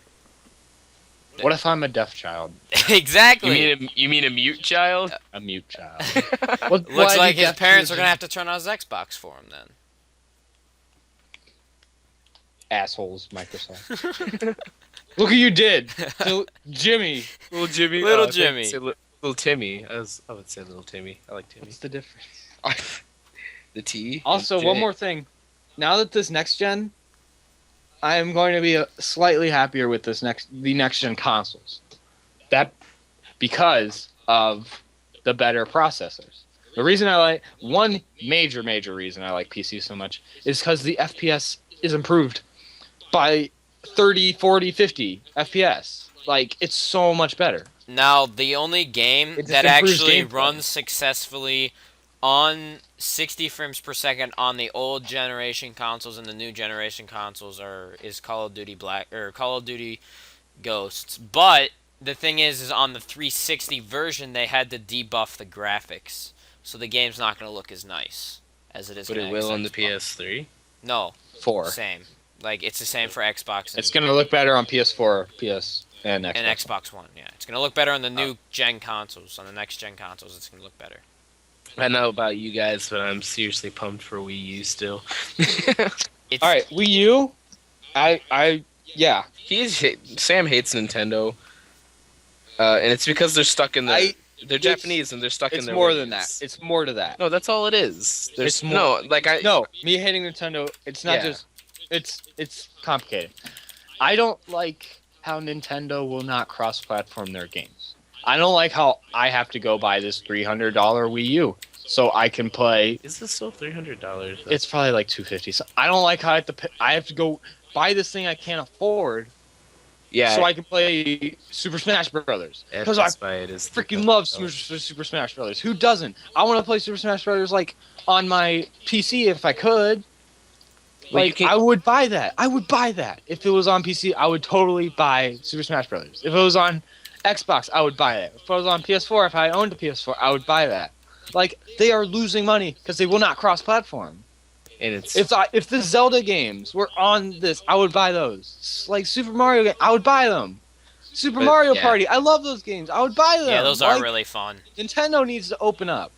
What if I'm a deaf child? Exactly. You mean a mute child? A mute child. Looks like his parents are gonna have to turn on his Xbox for him then. Assholes, Microsoft. Look what you did, Jimmy. Little Jimmy. Little I was gonna Jimmy. say little Timmy. I would say little Timmy. I like Timmy. What's the difference? The T. Also, and one J. more thing. Now that this next gen, I am going to be slightly happier with the next gen consoles. That because of the better processors. The reason one major reason I like PC so much is because the FPS is improved by 30, 40, 50 FPS. Like, it's so much better. Now, the only game It just that improves actually gameplay. runs successfully on 60 frames per second on the old generation consoles and the new generation consoles is Call of Duty Call of Duty Ghosts. But the thing is on the 360 version they had to debuff the graphics, so the game's not going to look as nice as it is. But it will on the PS3. No, 4. same. Like it's the same for Xbox. It's going to look better on PS4, PS, and Xbox. and Xbox One. Yeah, it's going to look better on the new gen consoles. On the next gen consoles, it's going to look better. I know about you guys, but I'm seriously pumped for Wii U still. It's, All right, Wii U. Yeah. Sam hates Nintendo, and it's because they're stuck in they're Japanese and they're stuck in It's their more ways. than that. It's more to that. No, that's all it is. There's It's more- No, me hating Nintendo. It's not Yeah. just. It's complicated. I don't like how Nintendo will not cross-platform their games. I don't like how I have to go buy this $300 Wii U so I can play. Is this still $300? It's probably like $250. So I don't like how I have to go buy this thing I can't afford Yeah. so I can play Super Smash Brothers. Because I freaking love Super Smash Brothers. Who doesn't? I want to play Super Smash Brothers like on my PC if I could. Well, Like, I would buy that. I would buy that. If it was on PC, I would totally buy Super Smash Brothers. If it was on Xbox, I would buy it. If it was on PS4, if I owned a PS4, I would buy that. Like, they are losing money because they will not cross-platform. And it's If the Zelda games were on this, I would buy those. Like, Super Mario games, I would buy them. Super Mario yeah. Party, I love those games. I would buy them. yeah, those are Like, really fun. Nintendo needs to open up.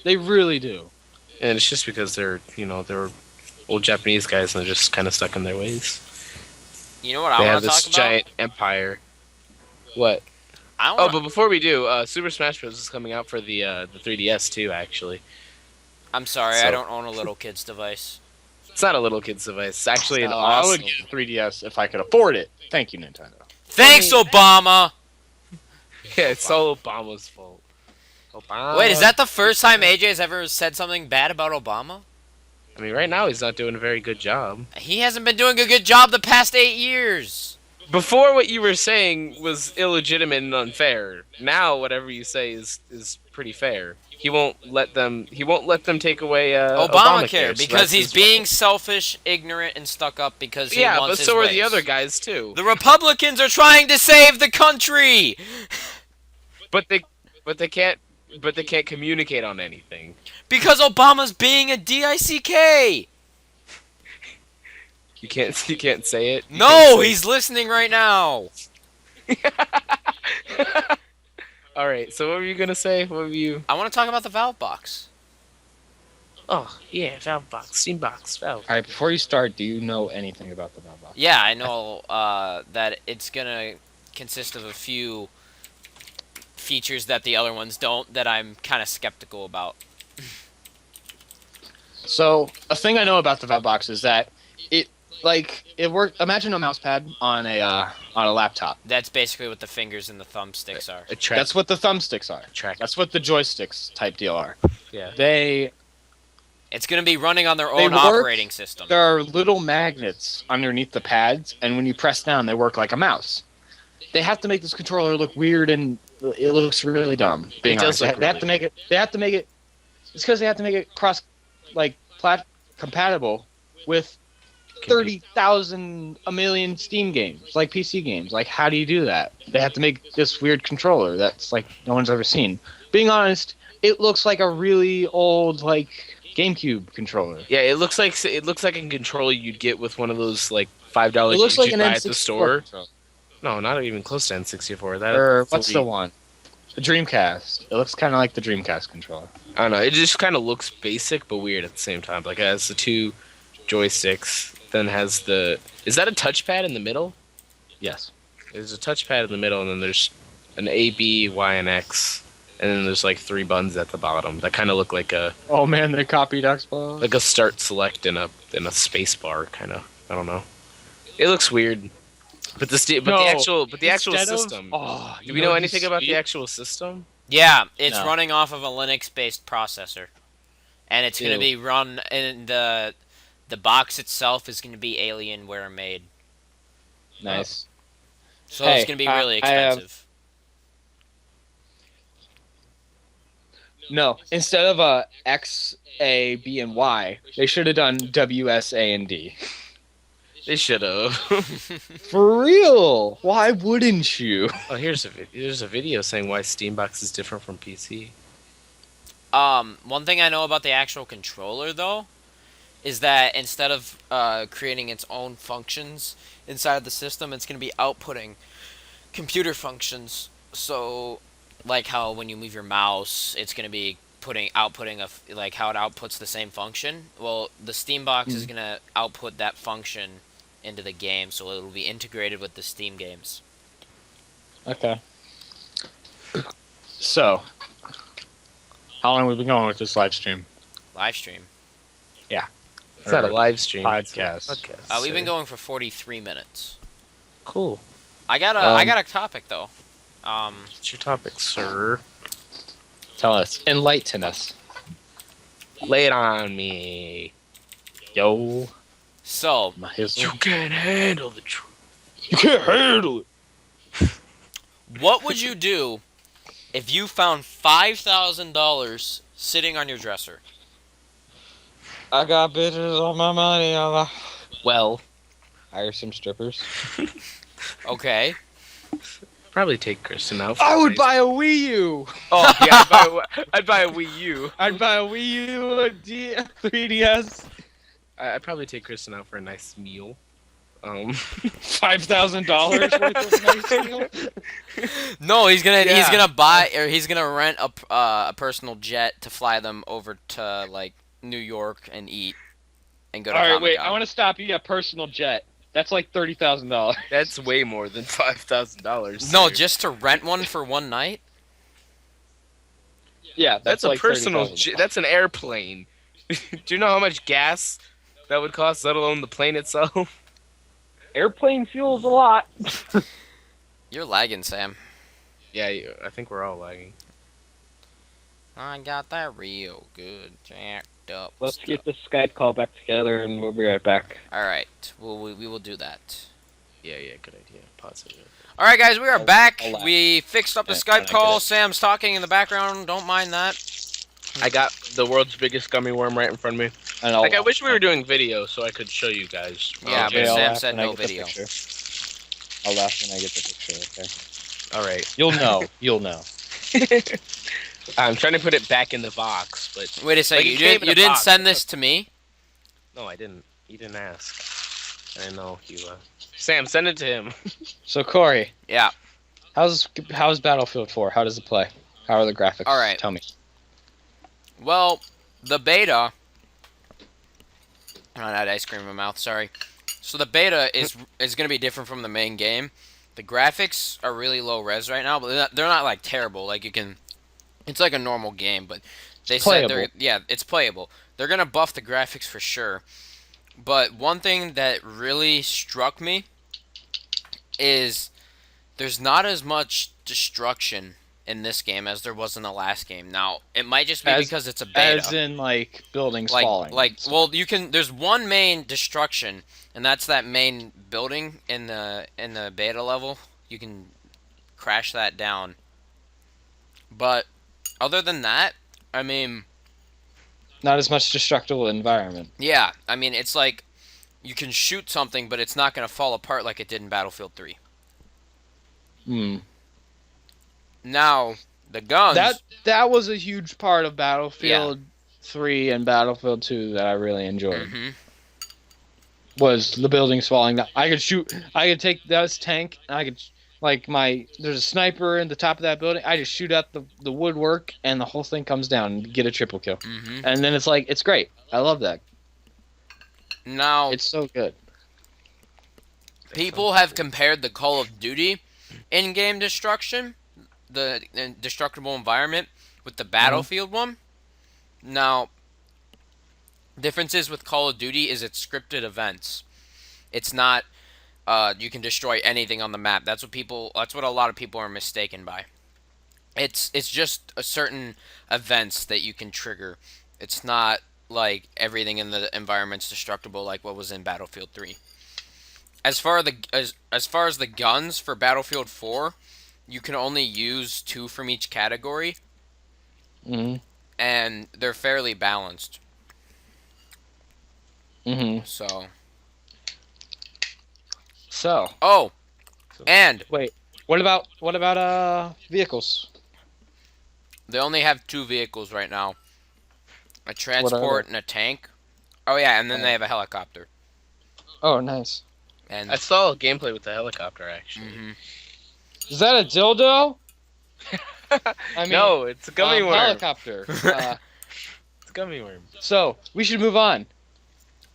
They really do. and it's just because they're old Japanese guys and they're just kind of stuck in their ways. You know what I They want have to this talk about? giant empire. What? I Oh, wanna, but before we do, Super Smash Bros. Is coming out for the 3DS too. Actually, I'm sorry, So- I don't own a little kid's device. it's not a little kid's device. It's actually an I awesome. would get a 3DS if I could afford it. Thank you, Nintendo. Thanks, Obama! Yeah, it's all Obama's fault. Obama. Wait, is that the first time AJ has ever said something bad about Obama? I mean, right now he's not doing a very good job. He hasn't been doing a good job the past 8 years. Before, what you were saying was illegitimate and unfair. Now, whatever you say is pretty fair. He won't let them. He won't let them take away Obamacare so because that's he's his- being selfish, ignorant, and stuck up because he Yeah, wants but his so are ways. the other guys too. The Republicans are trying to save the country But they can't. But they can't communicate on anything. because Obama's being a dick. You can't say it. You No, can't say- he's listening right now. All right. So what were you gonna say? What were you? I want to talk about the Valve box. Oh yeah, Valve box, Steam box, Valve. All right, before you start, do you know anything about the Valve box? Yeah, I know that it's gonna consist of a few features that the other ones don't that I'm kind of skeptical about. So a thing I know about the Valve box is that it works. Imagine a mouse pad on a laptop. That's basically what the fingers and the thumbsticks are. A track. That's what the thumbsticks are. track. That's what the joysticks type deal are. Yeah. It's gonna be running on their They own work. operating system. There are little magnets underneath the pads, and when you press down, they work like a mouse. They have to make this controller look weird, and it looks really dumb. Being It does honest, look they have really to make it. They have to make it. It's because they have to make it compatible with 30,000 a million Steam games, like PC games. Like, how do you do that? They have to make this weird controller that's like no one's ever seen. Being honest, it looks like a really old GameCube controller. Yeah, it looks like a controller you'd get with one of those like $5 It looks games like you'd an buy N64 at the store. controller. No, not even close to N64. That Or what's fully- the one? The Dreamcast. It looks kind of like the Dreamcast controller. I don't know. It just kind of looks basic but weird at the same time. Like it has the two joysticks, then has the. Is that a touchpad in the middle? Yes. There's a touchpad in the middle, and then there's an A, B, Y, and X, and then there's like three buttons at the bottom that kind of look like a Oh man, they copied Xbox. start select and a space bar kind of. I don't know. It looks weird, but the actual system. Do we know anything about the actual system? Yeah, it's No. running off of a Linux-based processor, and it's gonna Ew. be run in the box itself is gonna be Alienware made, Nice. so Hey, it's gonna be really I have- expensive. No, instead of X, A, B, and Y, they should have done W, S, A, and D. They should have. For real? Why wouldn't you? Oh, here's a video saying why Steambox is different from PC. One thing I know about the actual controller though is that instead of creating its own functions inside the system, it's gonna be outputting computer functions. So, like how when you move your mouse, it's gonna be outputting like how it outputs the same function. Well, the Steam box is gonna output that function into the game, so it will be integrated with the Steam games. Okay. So, how long have we been going with this live stream? Live stream. It's not a live stream. Podcast. It's a podcast. We've been going for 43 minutes. Cool. I got a topic though. What's your topic, sir? Tell us. Enlighten us. Lay it on me. Yo. So My history. You can't handle the truth. You can't handle it. what would you do if you found $5,000 sitting on your dresser? I got bitches on my money. Well, Hire some strippers. Okay. probably take Kristen out. For I a would nice- buy a Wii U. Oh yeah, I'd buy a Wii U. I'd buy a Wii U, a 3DS. I'd probably take Kristen out for a nice meal. $5,000 worth of nice meal. No, he's Yeah. gonna buy or he's gonna rent a personal jet to fly them over to like New York and eat and go to All right, wait. Comic-Con. I want to stop you. A personal jet. That's like $30,000. That's way more than $5,000. No, just to rent one for one night. Yeah, That's a like personal. $30,000. That's an airplane. Do you know how much gas that would cost, let alone the plane itself? Airplane fuel's a lot. You're lagging, Sam. Yeah, I think we're all lagging. I got that real good jacked up. Let's stuff. get this Skype call back together, and we'll be right back. All right. Well, we will do that. Yeah, good idea. Positive. All right, guys, we are back. I'll laugh. We fixed up the Yeah, Skype I get call. it. Sam's talking in the background. Don't mind that. I got the world's biggest gummy worm right in front of me. And Like, I wish we were doing video so I could show you guys. Yeah, Jay, but I'll Sam laugh said when I no get the video. picture. I'll laugh when I get the picture, okay? All right. You'll know. You'll know. I'm trying to put it back in the box, but Wait a second. Like, You it came didn't. in You a didn't box. send this to me. no, I didn't. You didn't ask. I know you. Sam, send it to him. So Corey, Yeah. how's Battlefield 4? How does it play? How are the graphics? All right. Tell me. Well, the beta. Oh, I had ice cream in my mouth. Sorry. So the beta is going to be different from the main game. The graphics are really low res right now, but they're not like terrible. Like you can, it's like a normal game, but they said they're it's playable. They're gonna buff the graphics for sure. But one thing that really struck me is there's not as much destruction in this game as there was in the last game. Now it might just be because it's a beta. As in, like, buildings falling. Well, you can. There's one main destruction, and that's that main building in the beta level. You can crash that down. But other than that, I mean, Not as much destructible environment. yeah, I mean, it's like you can shoot something, but it's not gonna fall apart like it did in Battlefield 3. Hmm. Now the guns. That was a huge part of Battlefield 3 and Battlefield 2 that I really enjoyed. Mhm. Was the buildings falling down. I could shoot. I could take this tank. And I could, there's a sniper in the top of that building. I just shoot out the woodwork, and the whole thing comes down and get a triple kill. Mhm. And then it's great. I love that. Now It's so good. people have compared the Call of Duty in-game destruction, the destructible environment, with the Battlefield one. Now, differences with Call of Duty is it's scripted events. It's not you can destroy anything on the map. That's what a lot of people are mistaken by. It's just a certain events that you can trigger. It's not like everything in the environment's destructible like what was in Battlefield 3. As far as the guns for Battlefield 4, you can only use 2 from each category, Mhm. and they're fairly balanced. Mhm. So, So, oh, and wait. What about vehicles? they only have 2 vehicles right now. A What are transport they? and a tank. Oh yeah, and then Oh. they have a helicopter. Oh, nice. And I saw a gameplay with the helicopter, actually. mhm. Is that a dildo? I mean, No, it's a gummy worm. helicopter. It's a gummy worm. So we should move on.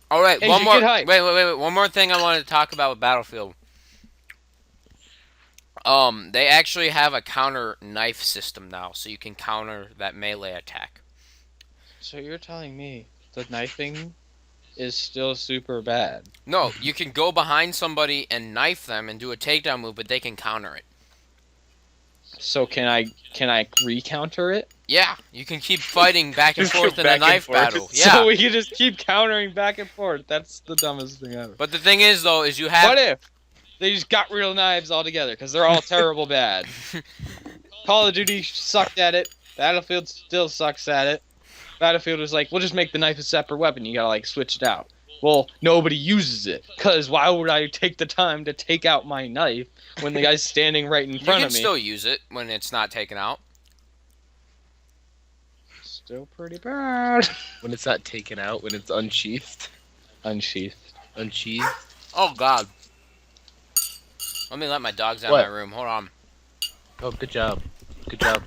All right, Hey, one you more. get hype. Wait. One more thing I wanted to talk about with Battlefield. They actually have a counter knife system now, so you can counter that melee attack. So you're telling me the knifing is still super bad? No, you can go behind somebody and knife them and do a takedown move, but they can counter it. So can I re-counter it? Yeah, you can keep fighting back and Just go forth in a back and knife forth. battle. Yeah. So we can just keep countering back and forth. That's the dumbest thing ever. But the thing is, though, is you have. What if they just got real knives altogether? Because they're all terrible bad. Call of Duty sucked at it. Battlefield still sucks at it. Battlefield was like, we'll just make the knife a separate weapon. You gotta like switch it out. Well, nobody uses it. Cause why would I take the time to take out my knife when the guy's standing right in You front can of me? still use it when it's not taken out. Still pretty bad. When it's not taken out, when it's unsheathed. Unsheathed. Unsheathed. Oh God. Let me let my dogs out What? of my room. Hold on. Oh, good job. Good job.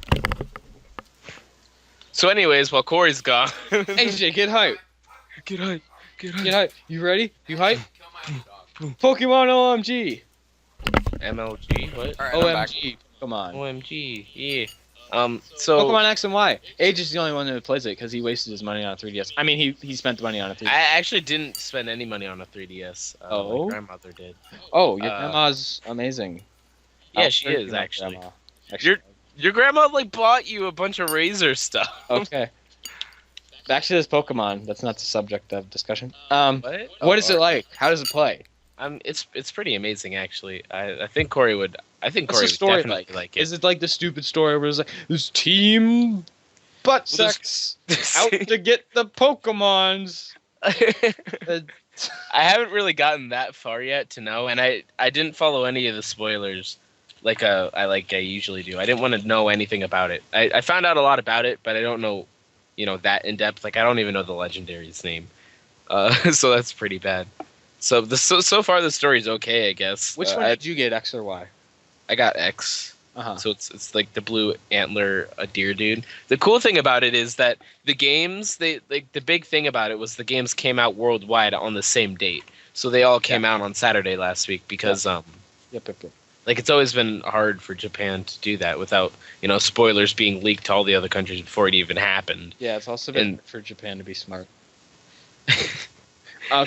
So anyways, while Corey's gone... AJ, get hype. Get hype. Get hype. Get hype. You ready? You hype? Pokemon OMG. MLG? What? All right, I'm back. OMG. Come on. OMG. Yeah. So... Pokemon X and Y. Age is the only one that plays it because he wasted his money on a 3DS. I mean, he spent the money on a 3DS. I actually didn't spend any money on a 3DS. Oh? My grandmother did. Oh, your Uh, grandma's amazing. Yeah, Oh, she pretty is, good actually. grandma. Actually. Your grandma, like, bought you a bunch of Razor stuff. Okay. Back to this Pokemon. That's not the subject of discussion. What is it like? How does it play? It's pretty amazing, actually. I think Corey would I think What's Corey the would story definitely like it. Is it like the stupid story where it's like this team butt Well, there's- sex out to get the Pokemons? Uh, I haven't really gotten that far yet to know, and I didn't follow any of the spoilers I usually do. I didn't want to know anything about it. I found out a lot about it, but I don't know, that in depth. Like I don't even know the legendary's name, so that's pretty bad. So far the story's okay, I guess. which one did you get, X or Y? I got X. Uh-huh. So it's like the blue antler a deer dude. The cool thing about it is that the games the big thing about it was the games came out worldwide on the same date. So they all came out on Saturday last week because Yep. like it's always been hard for Japan to do that without, spoilers being leaked to all the other countries before it even happened. Yeah, it's also been for Japan to be smart.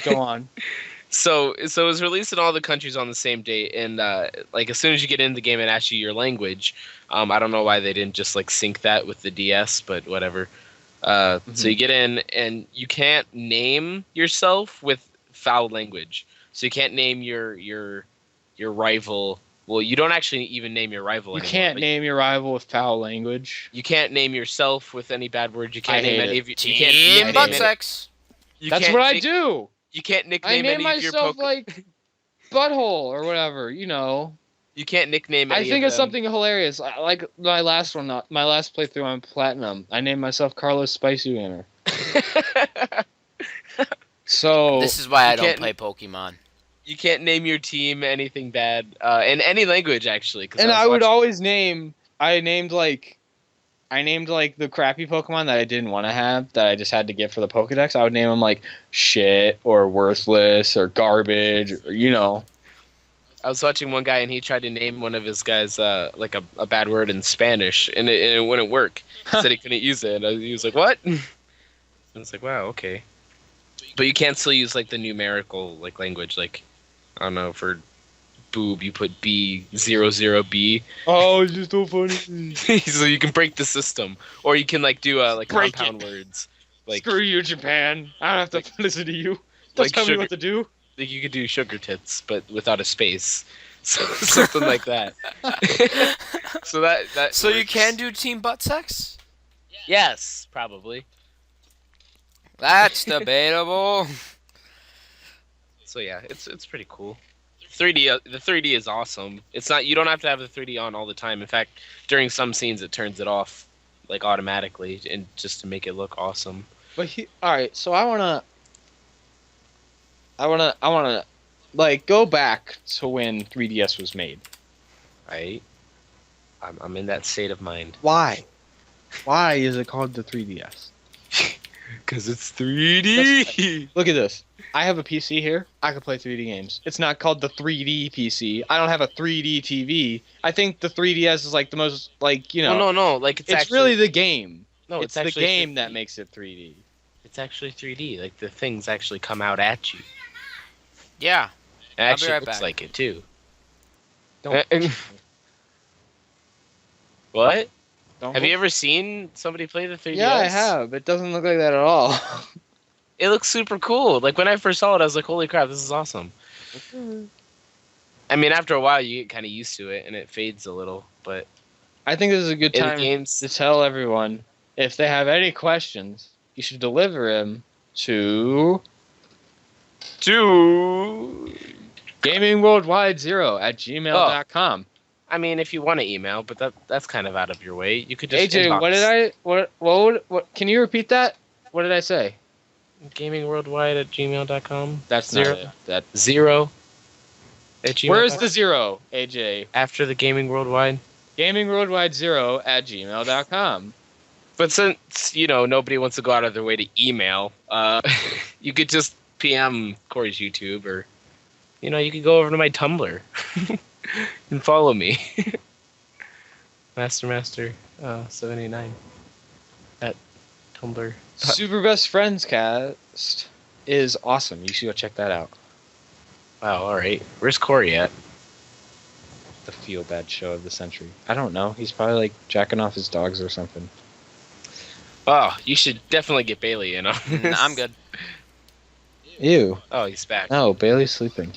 Go on. So it was released in all the countries on the same date, and like as soon as you get in the game, it asks you your language. I don't know why they didn't just like sync that with the DS, but whatever. So you get in, and you can't name yourself with foul language. So you can't name your rival. Well, you don't actually even name your rival. You anymore, can't name your rival with foul language. You can't name yourself with any bad words. You can't I name hate any it. of your. Team butt sex. That's what I do. You can't I nickname name any of your myself like Butthole or whatever. You can't nickname. I Any think of of something hilarious. Like my last one, my last playthrough on Platinum. I named myself Carlos Spicy Winner. So This is why I don't can't- play Pokemon. You can't name your team anything bad in any language actually. and I would always name. I named like the crappy Pokemon that I didn't want to have that I just had to get for the Pokedex. I would name them like shit or worthless or garbage or. I was watching one guy and he tried to name one of his guys like a bad word in Spanish and it wouldn't work. He said he couldn't use it. And he was like, "What?" I was like, "Wow, okay." But you can't still use like the numerical like language. Like I don't know, for boob you put B00B. Oh, it's just so funny. So you can break the system, or you can like do like Break compound words. Like Screw you, Japan. I don't have to listen to you. Don't like tell me sugar- what to do. like you could do sugar tits, but without a space. So something like that. So that. So you works. can do team butt sex? Yes, probably. That's debatable. So yeah, it's pretty cool. 3D the 3D is awesome. It's not, you don't have to have the 3D on all the time. In fact, during some scenes it turns it off like automatically and just to make it look awesome. But all right, so I wanna like go back to when 3DS was made. Right? I'm in that state of mind. Why? Why is it called the 3DS? Cuz it's 3D. Look at this. I have a PC here. I can play 3D games. It's not called the 3D PC. I don't have a 3D TV. I think the 3DS is like the most like, No, like it's actually, really the game. no, It's it's the actually game 3D. that makes it 3D. It's actually 3D. Like the things actually come out at you. Yeah. It I'll be actually right looks back. like it too. Don't. What? don't Have you ever seen somebody play the 3DS? Yeah, I have. It doesn't look like that at all. It looks super cool. Like when I first saw it, I was like, "Holy crap, this is awesome!" I mean, after a while, you get kind of used to it, and it fades a little. But I think this is a good in the time games, to tell everyone if they have any questions, you should deliver them to gamingworldwide0@gmail.com. I mean, if you want to email, but that's kind of out of your way. You could just AJ, inbox what did I what can you repeat that? What did I say? gamingworldwide@gmail.com. That's Zero. not it. That 0 at gmail. Where's the zero, AJ? after the gaming worldwide? gamingworldwide0@gmail.com. But since nobody wants to go out of their way to email, you could just PM Corey's YouTube, or you could go over to my Tumblr and follow me. Master 789 at Tumblr. Super Best Friends Cast is awesome. You should go check that out. Wow, all right. Where's Corey at? The feel bad show of the century. I don't know. He's probably like jacking off his dogs or something. Oh, you should definitely get Bailey in on this. I'm good. Ew. Oh, he's back. No, Bailey's sleeping.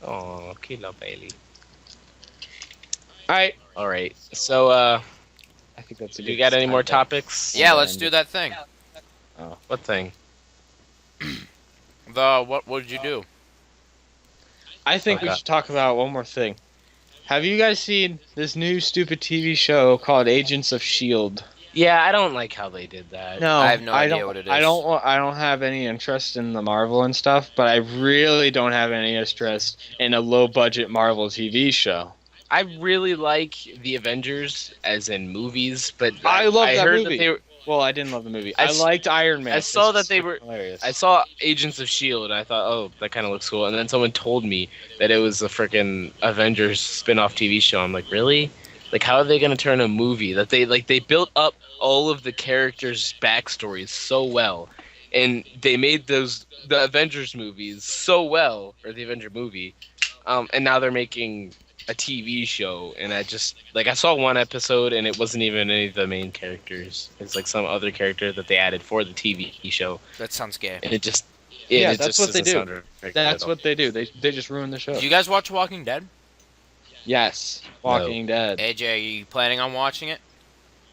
Oh, kilo Bailey. All right. All right. So, I think that's a you good got any time more to- topics? Yeah, to let's end do it. that thing. What thing? What would you do? I think we Okay. should talk about one more thing. Have you guys seen this new stupid TV show called Agents of Shield? Yeah, I don't like how they did that. No, I have no idea don't, what it I is. don't. I don't have any interest in the Marvel and stuff, but I really don't have any interest in a low-budget Marvel TV show. I really like the Avengers as in movies, but I love that heard movie. that they were. Well, I didn't love the movie. I I s- liked Iron Man. I saw It's that they were- hilarious. I saw Agents of Shield, and I thought, oh, that kind of looks cool. And then someone told me that it was a freaking Avengers spin-off TV show. I'm like, really? Like, how are they gonna turn a movie that they built up all of the characters' backstories so well, and they made the Avengers movies so well, or the Avenger movie, and now they're making a TV show, and I just like I saw one episode, and it wasn't even any of the main characters. It's like some other character that they added for the TV show, That sounds gay. and it just Yeah, it that's just what they doesn't do. sound right That's at all. what they do. They just ruin the show. Do you guys watch Walking Dead? Yes, Walking Dead. AJ, are you planning on watching it?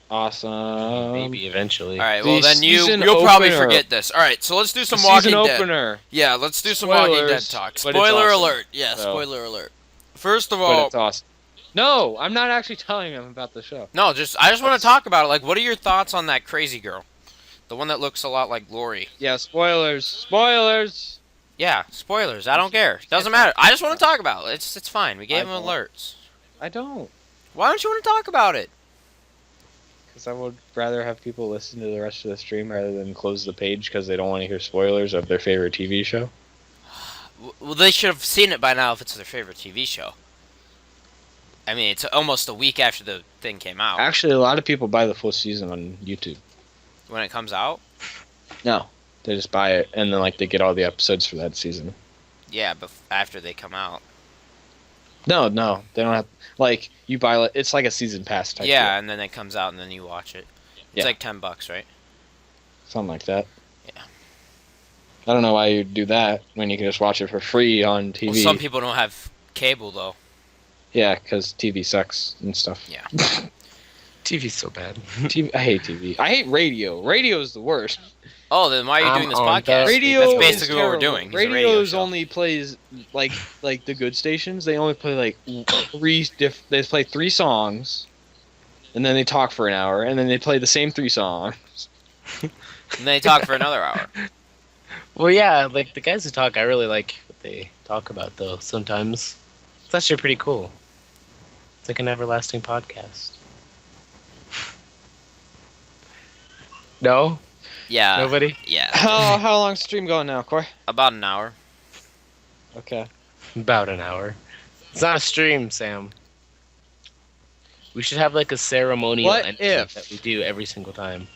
Awesome. Maybe eventually. All right. the Well, then season you'll probably opener- forget this. All right. So let's do The some Walking season Dead. opener. Yeah, let's do some Walking Dead Spoilers, talk. but it's Spoiler awesome. alert. Yeah, So- spoiler alert. First of But all, it's awesome. No, I'm not actually telling them about the show. no, I just want to talk about it. Like, what are your thoughts on that crazy girl, the one that looks a lot like Lori? Yeah, spoilers. Spoilers. Yeah, spoilers. I don't care. Doesn't matter. I just want to talk about it. It's fine. We gave I them don't. alerts. I don't, Why don't you want to talk about it? because I would rather have people listen to the rest of the stream rather than close the page because they don't want to hear spoilers of their favorite TV show. Well, they should have seen it by now if it's their favorite TV show. I mean, it's almost a week after the thing came out. Actually, a lot of people buy the full season on YouTube. When it comes out? No, they just buy it and then like they get all the episodes for that season. Yeah, but after they come out. No, they don't have like you buy it's like a season pass type. Yeah, deal. and then it comes out and then you watch it. It's Yeah. like $10, right? Something like that. Yeah. I don't know why you'd do that when you can just watch it for free on TV. Well, some people don't have cable though. Yeah, because TV sucks and stuff. Yeah. TV's so bad. I hate TV. I hate radio. Radio is the worst. Oh, then why are you doing this on podcast? Radio That's is basically what we're terrible. doing. It's a radio Radios show. only plays like the good stations. They only play like they play 3 songs, and then they talk for an hour, and then they play the same 3 songs. And then they talk for another hour. Well, yeah, like the guys who talk, I really like what they talk about though. Sometimes it's actually pretty cool. It's like an everlasting podcast. No, Yeah. nobody. Yeah. How long's the stream going now, Corey? About an hour. Okay. About an hour. It's not a stream, Sam. We should have like a ceremonial What ending if- that we do every single time.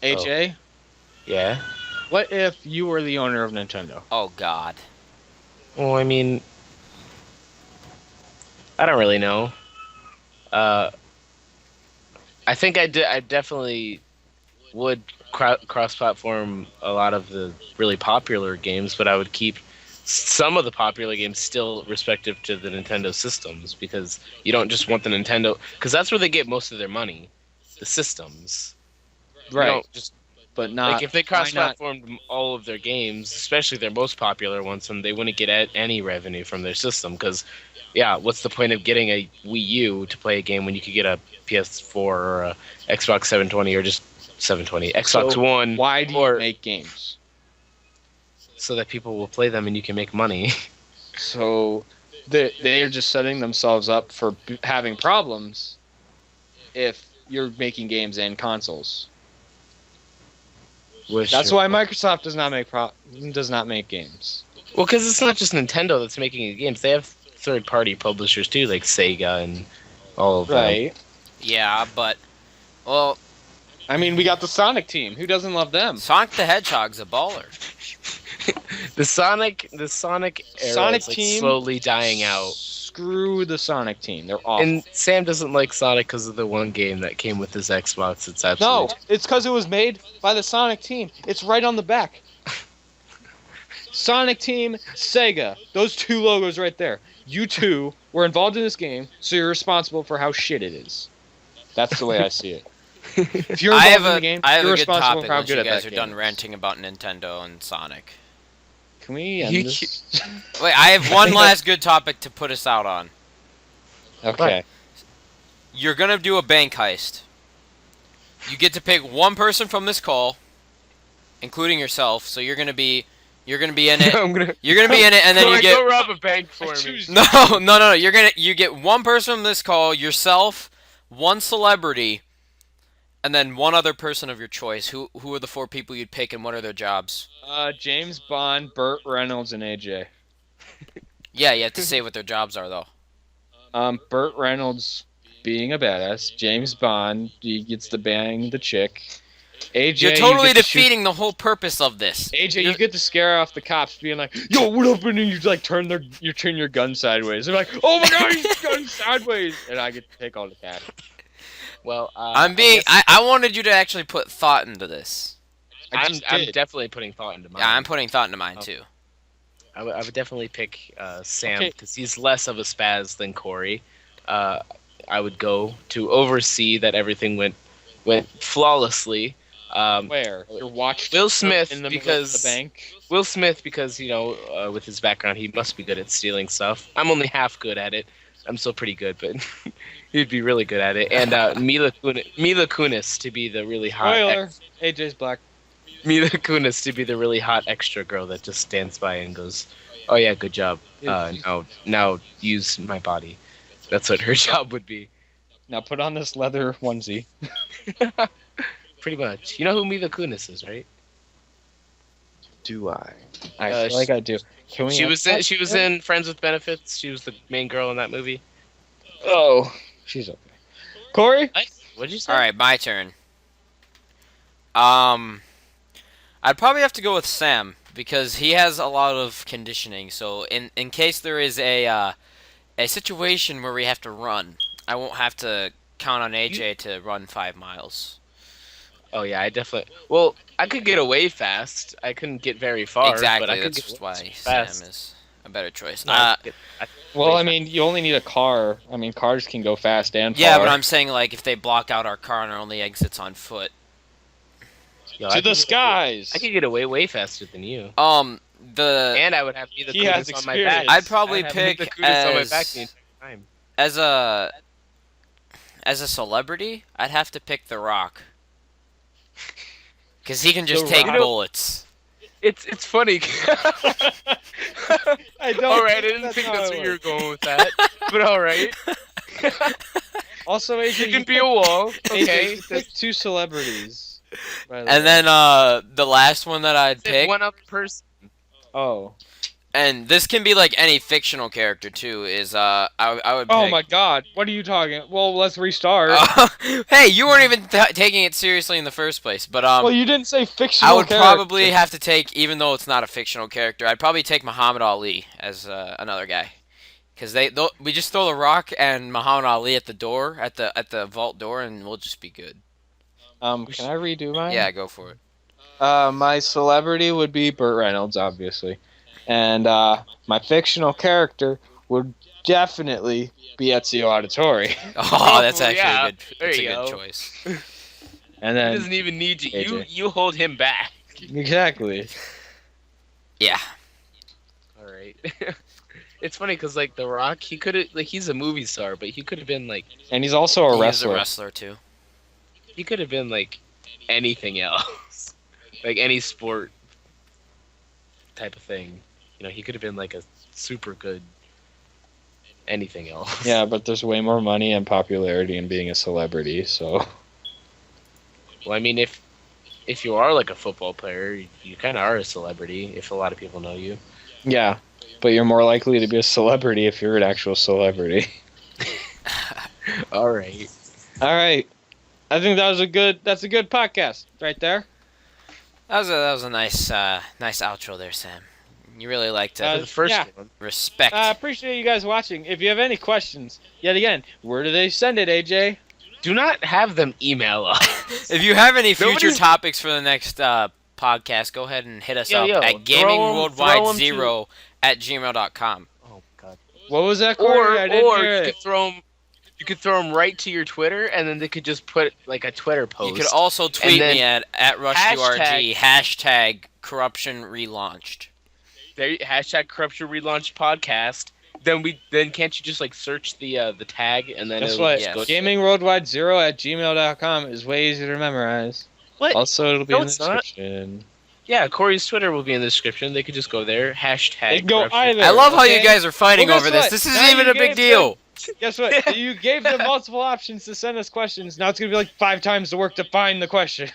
AJ, Yeah. what if you were the owner of Nintendo? Oh God. Well, I mean, I don't really know. I think I definitely would cross-platform a lot of the really popular games, but I would keep some of the popular games still respective to the Nintendo systems, because you don't just want the Nintendo, because that's where they get most of their money, the systems. You don't just But not like if they why not? cross-platformed all of their games, especially their most popular ones, then they wouldn't get any revenue from their system. Because, yeah, what's the point of getting a Wii U to play a game when you could get a PS4 or a Xbox 720 or just 720 Xbox So One? Why do you or- make games? So that people will play them and you can make money. So they're just setting themselves up for having problems if you're making games and consoles. That's why Microsoft does not make games. Well, because it's not just Nintendo that's making the games. They have third-party publishers too, like Sega and all of them. Right. Yeah, but well, I mean, we got the Sonic team. Who doesn't love them? Sonic the Hedgehog's a baller. The Sonic era Sonic is like team slowly dying out. Screw the Sonic team. They're awful. And Sam doesn't like Sonic because of the one game that came with his Xbox. It's No, absolutely it's because it was made by the Sonic team. It's right on the back. Sonic Team, Sega. Those 2 logos right there. You two were involved in this game, so you're responsible for how shit it is. That's the way I see it. If you're involved in the game, I have you're a good responsible topic for how once good you at guys that are game done is. ranting about Nintendo and Sonic. Can we end this? Wait, I have one last good topic to put us out on. Okay. You're gonna do a bank heist. You get to pick one person from this call, including yourself. So you're gonna be in it. I'm gonna. You're gonna be in it, and then Go, you get go rob a bank for me. no. You get one person from this call, yourself, one celebrity, and then one other person of your choice. Who are the 4 people you'd pick, and what are their jobs? James Bond, Burt Reynolds, and AJ. Yeah, you have to say what their jobs are though. Burt Reynolds being a badass. James Bond, he gets to bang the chick. AJ, You're totally you get to shoot- defeating the whole purpose of this. AJ, you get to scare off the cops, being like, "Yo, what up?" And you like turn your gun sideways. They're like, "Oh my god, he's gun sideways!" And I get to take all the cash. Well, I wanted you to actually put thought into this. I'm definitely putting thought into mine. Yeah, I'm putting thought into mine too. I would definitely pick Sam Okay. because he's less of a spaz than Corey. I would go to oversee that everything went flawlessly. Where you're watched Will Smith, in the middle because- of the bank. Will Smith, because with his background, he must be good at stealing stuff. I'm only half good at it. I'm still pretty good, but he'd be really good at it. And Mila Kunis to be the really hot. Spoiler: AJ's black. Mila Kunis to be the really hot extra girl that just stands by and goes, "Oh yeah, good job. Now use my body." That's what her job would be. Now put on this leather onesie. Pretty much. You know who Mila Kunis is, right? Do I? I Uh, feel like I do. Can we? She was in Friends with Benefits. She was the main girl in that movie. Oh, she's okay. Corey? What did you say? All right, my turn. I'd probably have to go with Sam because he has a lot of conditioning. So in case there is a situation where we have to run, I won't have to count on AJ to run 5 miles. Oh yeah, I definitely. Well, I could get away fast. I couldn't get very far. Exactly, but I could that's get why fast. Sam is a better choice. No, I could get- Well, I mean, you only need a car. I mean, cars can go fast and far. yeah, but I'm saying like if they block out our car and our only exit's on foot. Yo, I to could the get- skies. I could get away way faster than you. The And I would have Mila He has Kunis on my back. experience. I'd probably I'd have Mila pick Kunis on my back the as entire time. as a celebrity, I'd have to pick The Rock. Cause he can just The take Rock? bullets. It's funny. I don't. All right, I didn't think that's where you were going with that, but all right. Also, AJ, You can be a wall. AJ, Okay. you picked 2 celebrities. by the And way. then the last one that I'd pick, One up person. Oh. and this can be like any fictional character too, is I would pick. Oh my God! What are you talking? Well, let's restart. Hey, you weren't even taking it seriously in the first place, but well, you didn't say fictional. I would character. probably have to take, even though it's not a fictional character, I'd probably take Muhammad Ali as another guy, because we just throw The Rock and Muhammad Ali at the door, at the vault door, and we'll just be good. Can I redo mine? Yeah, go for it. My celebrity would be Burt Reynolds, obviously, and my fictional character would definitely be Ezio Auditore. Oh, that's well, actually yeah. a good. There That's a you good go. choice. And He then doesn't even need you. AJ. You hold him back. exactly. Yeah. All right. It's funny because like The Rock, he could have he's a movie star, but he could have been like And he's also a He is wrestler. a wrestler too. he could have been like anything else, like any sport type of thing. You know, he could have been like a super good anything else. Yeah, but there's way more money and popularity in being a celebrity. So Well, I mean, if you are like a football player, you kind of are a celebrity if a lot of people know you. yeah, but you're more likely to be a celebrity if you're an actual celebrity. All right. All right, I think that's a good podcast right there. That was a nice outro there, Sam. You really like to Uh, For the first yeah. one. respect. I appreciate you guys watching. If you have any questions, yet again, where do they send it, AJ? Do not have them email us. If you have any future Nobody's- topics for the next podcast, go ahead and hit us Yo, up yo, at throw 'em gamingworldwide0 to- at gmail.com. Oh God. What was that, Corey? I didn't hear you it. could throw them. You could throw them right to your Twitter, and then they could just put like a Twitter post. You could also tweet then me at RushQRG hashtag corruption relaunched. there, hashtag corruption relaunch podcast. Then can't you just like search the tag and then Guess it'll what? just Yes. go GamingWorldwide0@gmail.com is way easier to memorize. What? Also, it'll be No, in the it's not. description. Yeah, Corey's Twitter will be in the description. They could just go there. Hashtag. They can go corruption. either. I love how you Okay. guys are fighting Well, over guess this. what? This isn't Now even you a big gave deal. Guess what? You gave them multiple options to send us questions. Now it's gonna be like 5 times the work to find the question.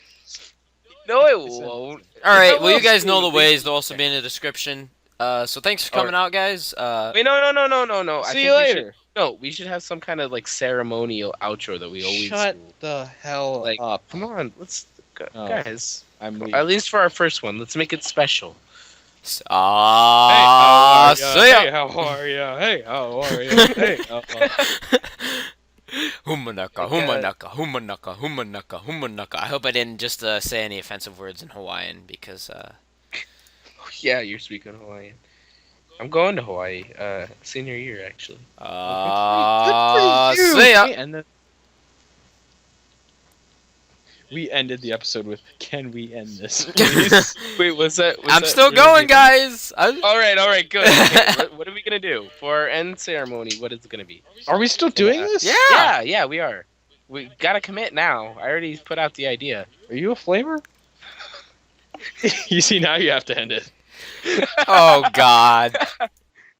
No, it won't. All right. It's Well, you almost guys know the cool. ways. They'll also be in the description. So thanks for coming out, guys. Wait, no. I See think you we later. we should have some kind of like ceremonial outro that we always Shut do. the hell Like, up. come on, Oh. guys. I'm leaving. At least for our first one, let's make it special. See Hey, how ya. are ya? Hey, how are ya? Hey, how are ya? Humanaka, humanaka, humanaka, humanaka, humanaka. I hope I didn't just say any offensive words in Hawaiian because Yeah, you're speaking Hawaiian. I'm going to Hawaii, senior year actually. see ya. We ended the episode with, "Can we end this, please?" Wait, was that? I'm still going, guys. All right, good. Okay, what are we gonna do for our end ceremony? What is it gonna be? Are we still doing this? Yeah. We are. We gotta commit now. I already put out the idea. Are you a flamer? You see, now you have to end it. Oh God.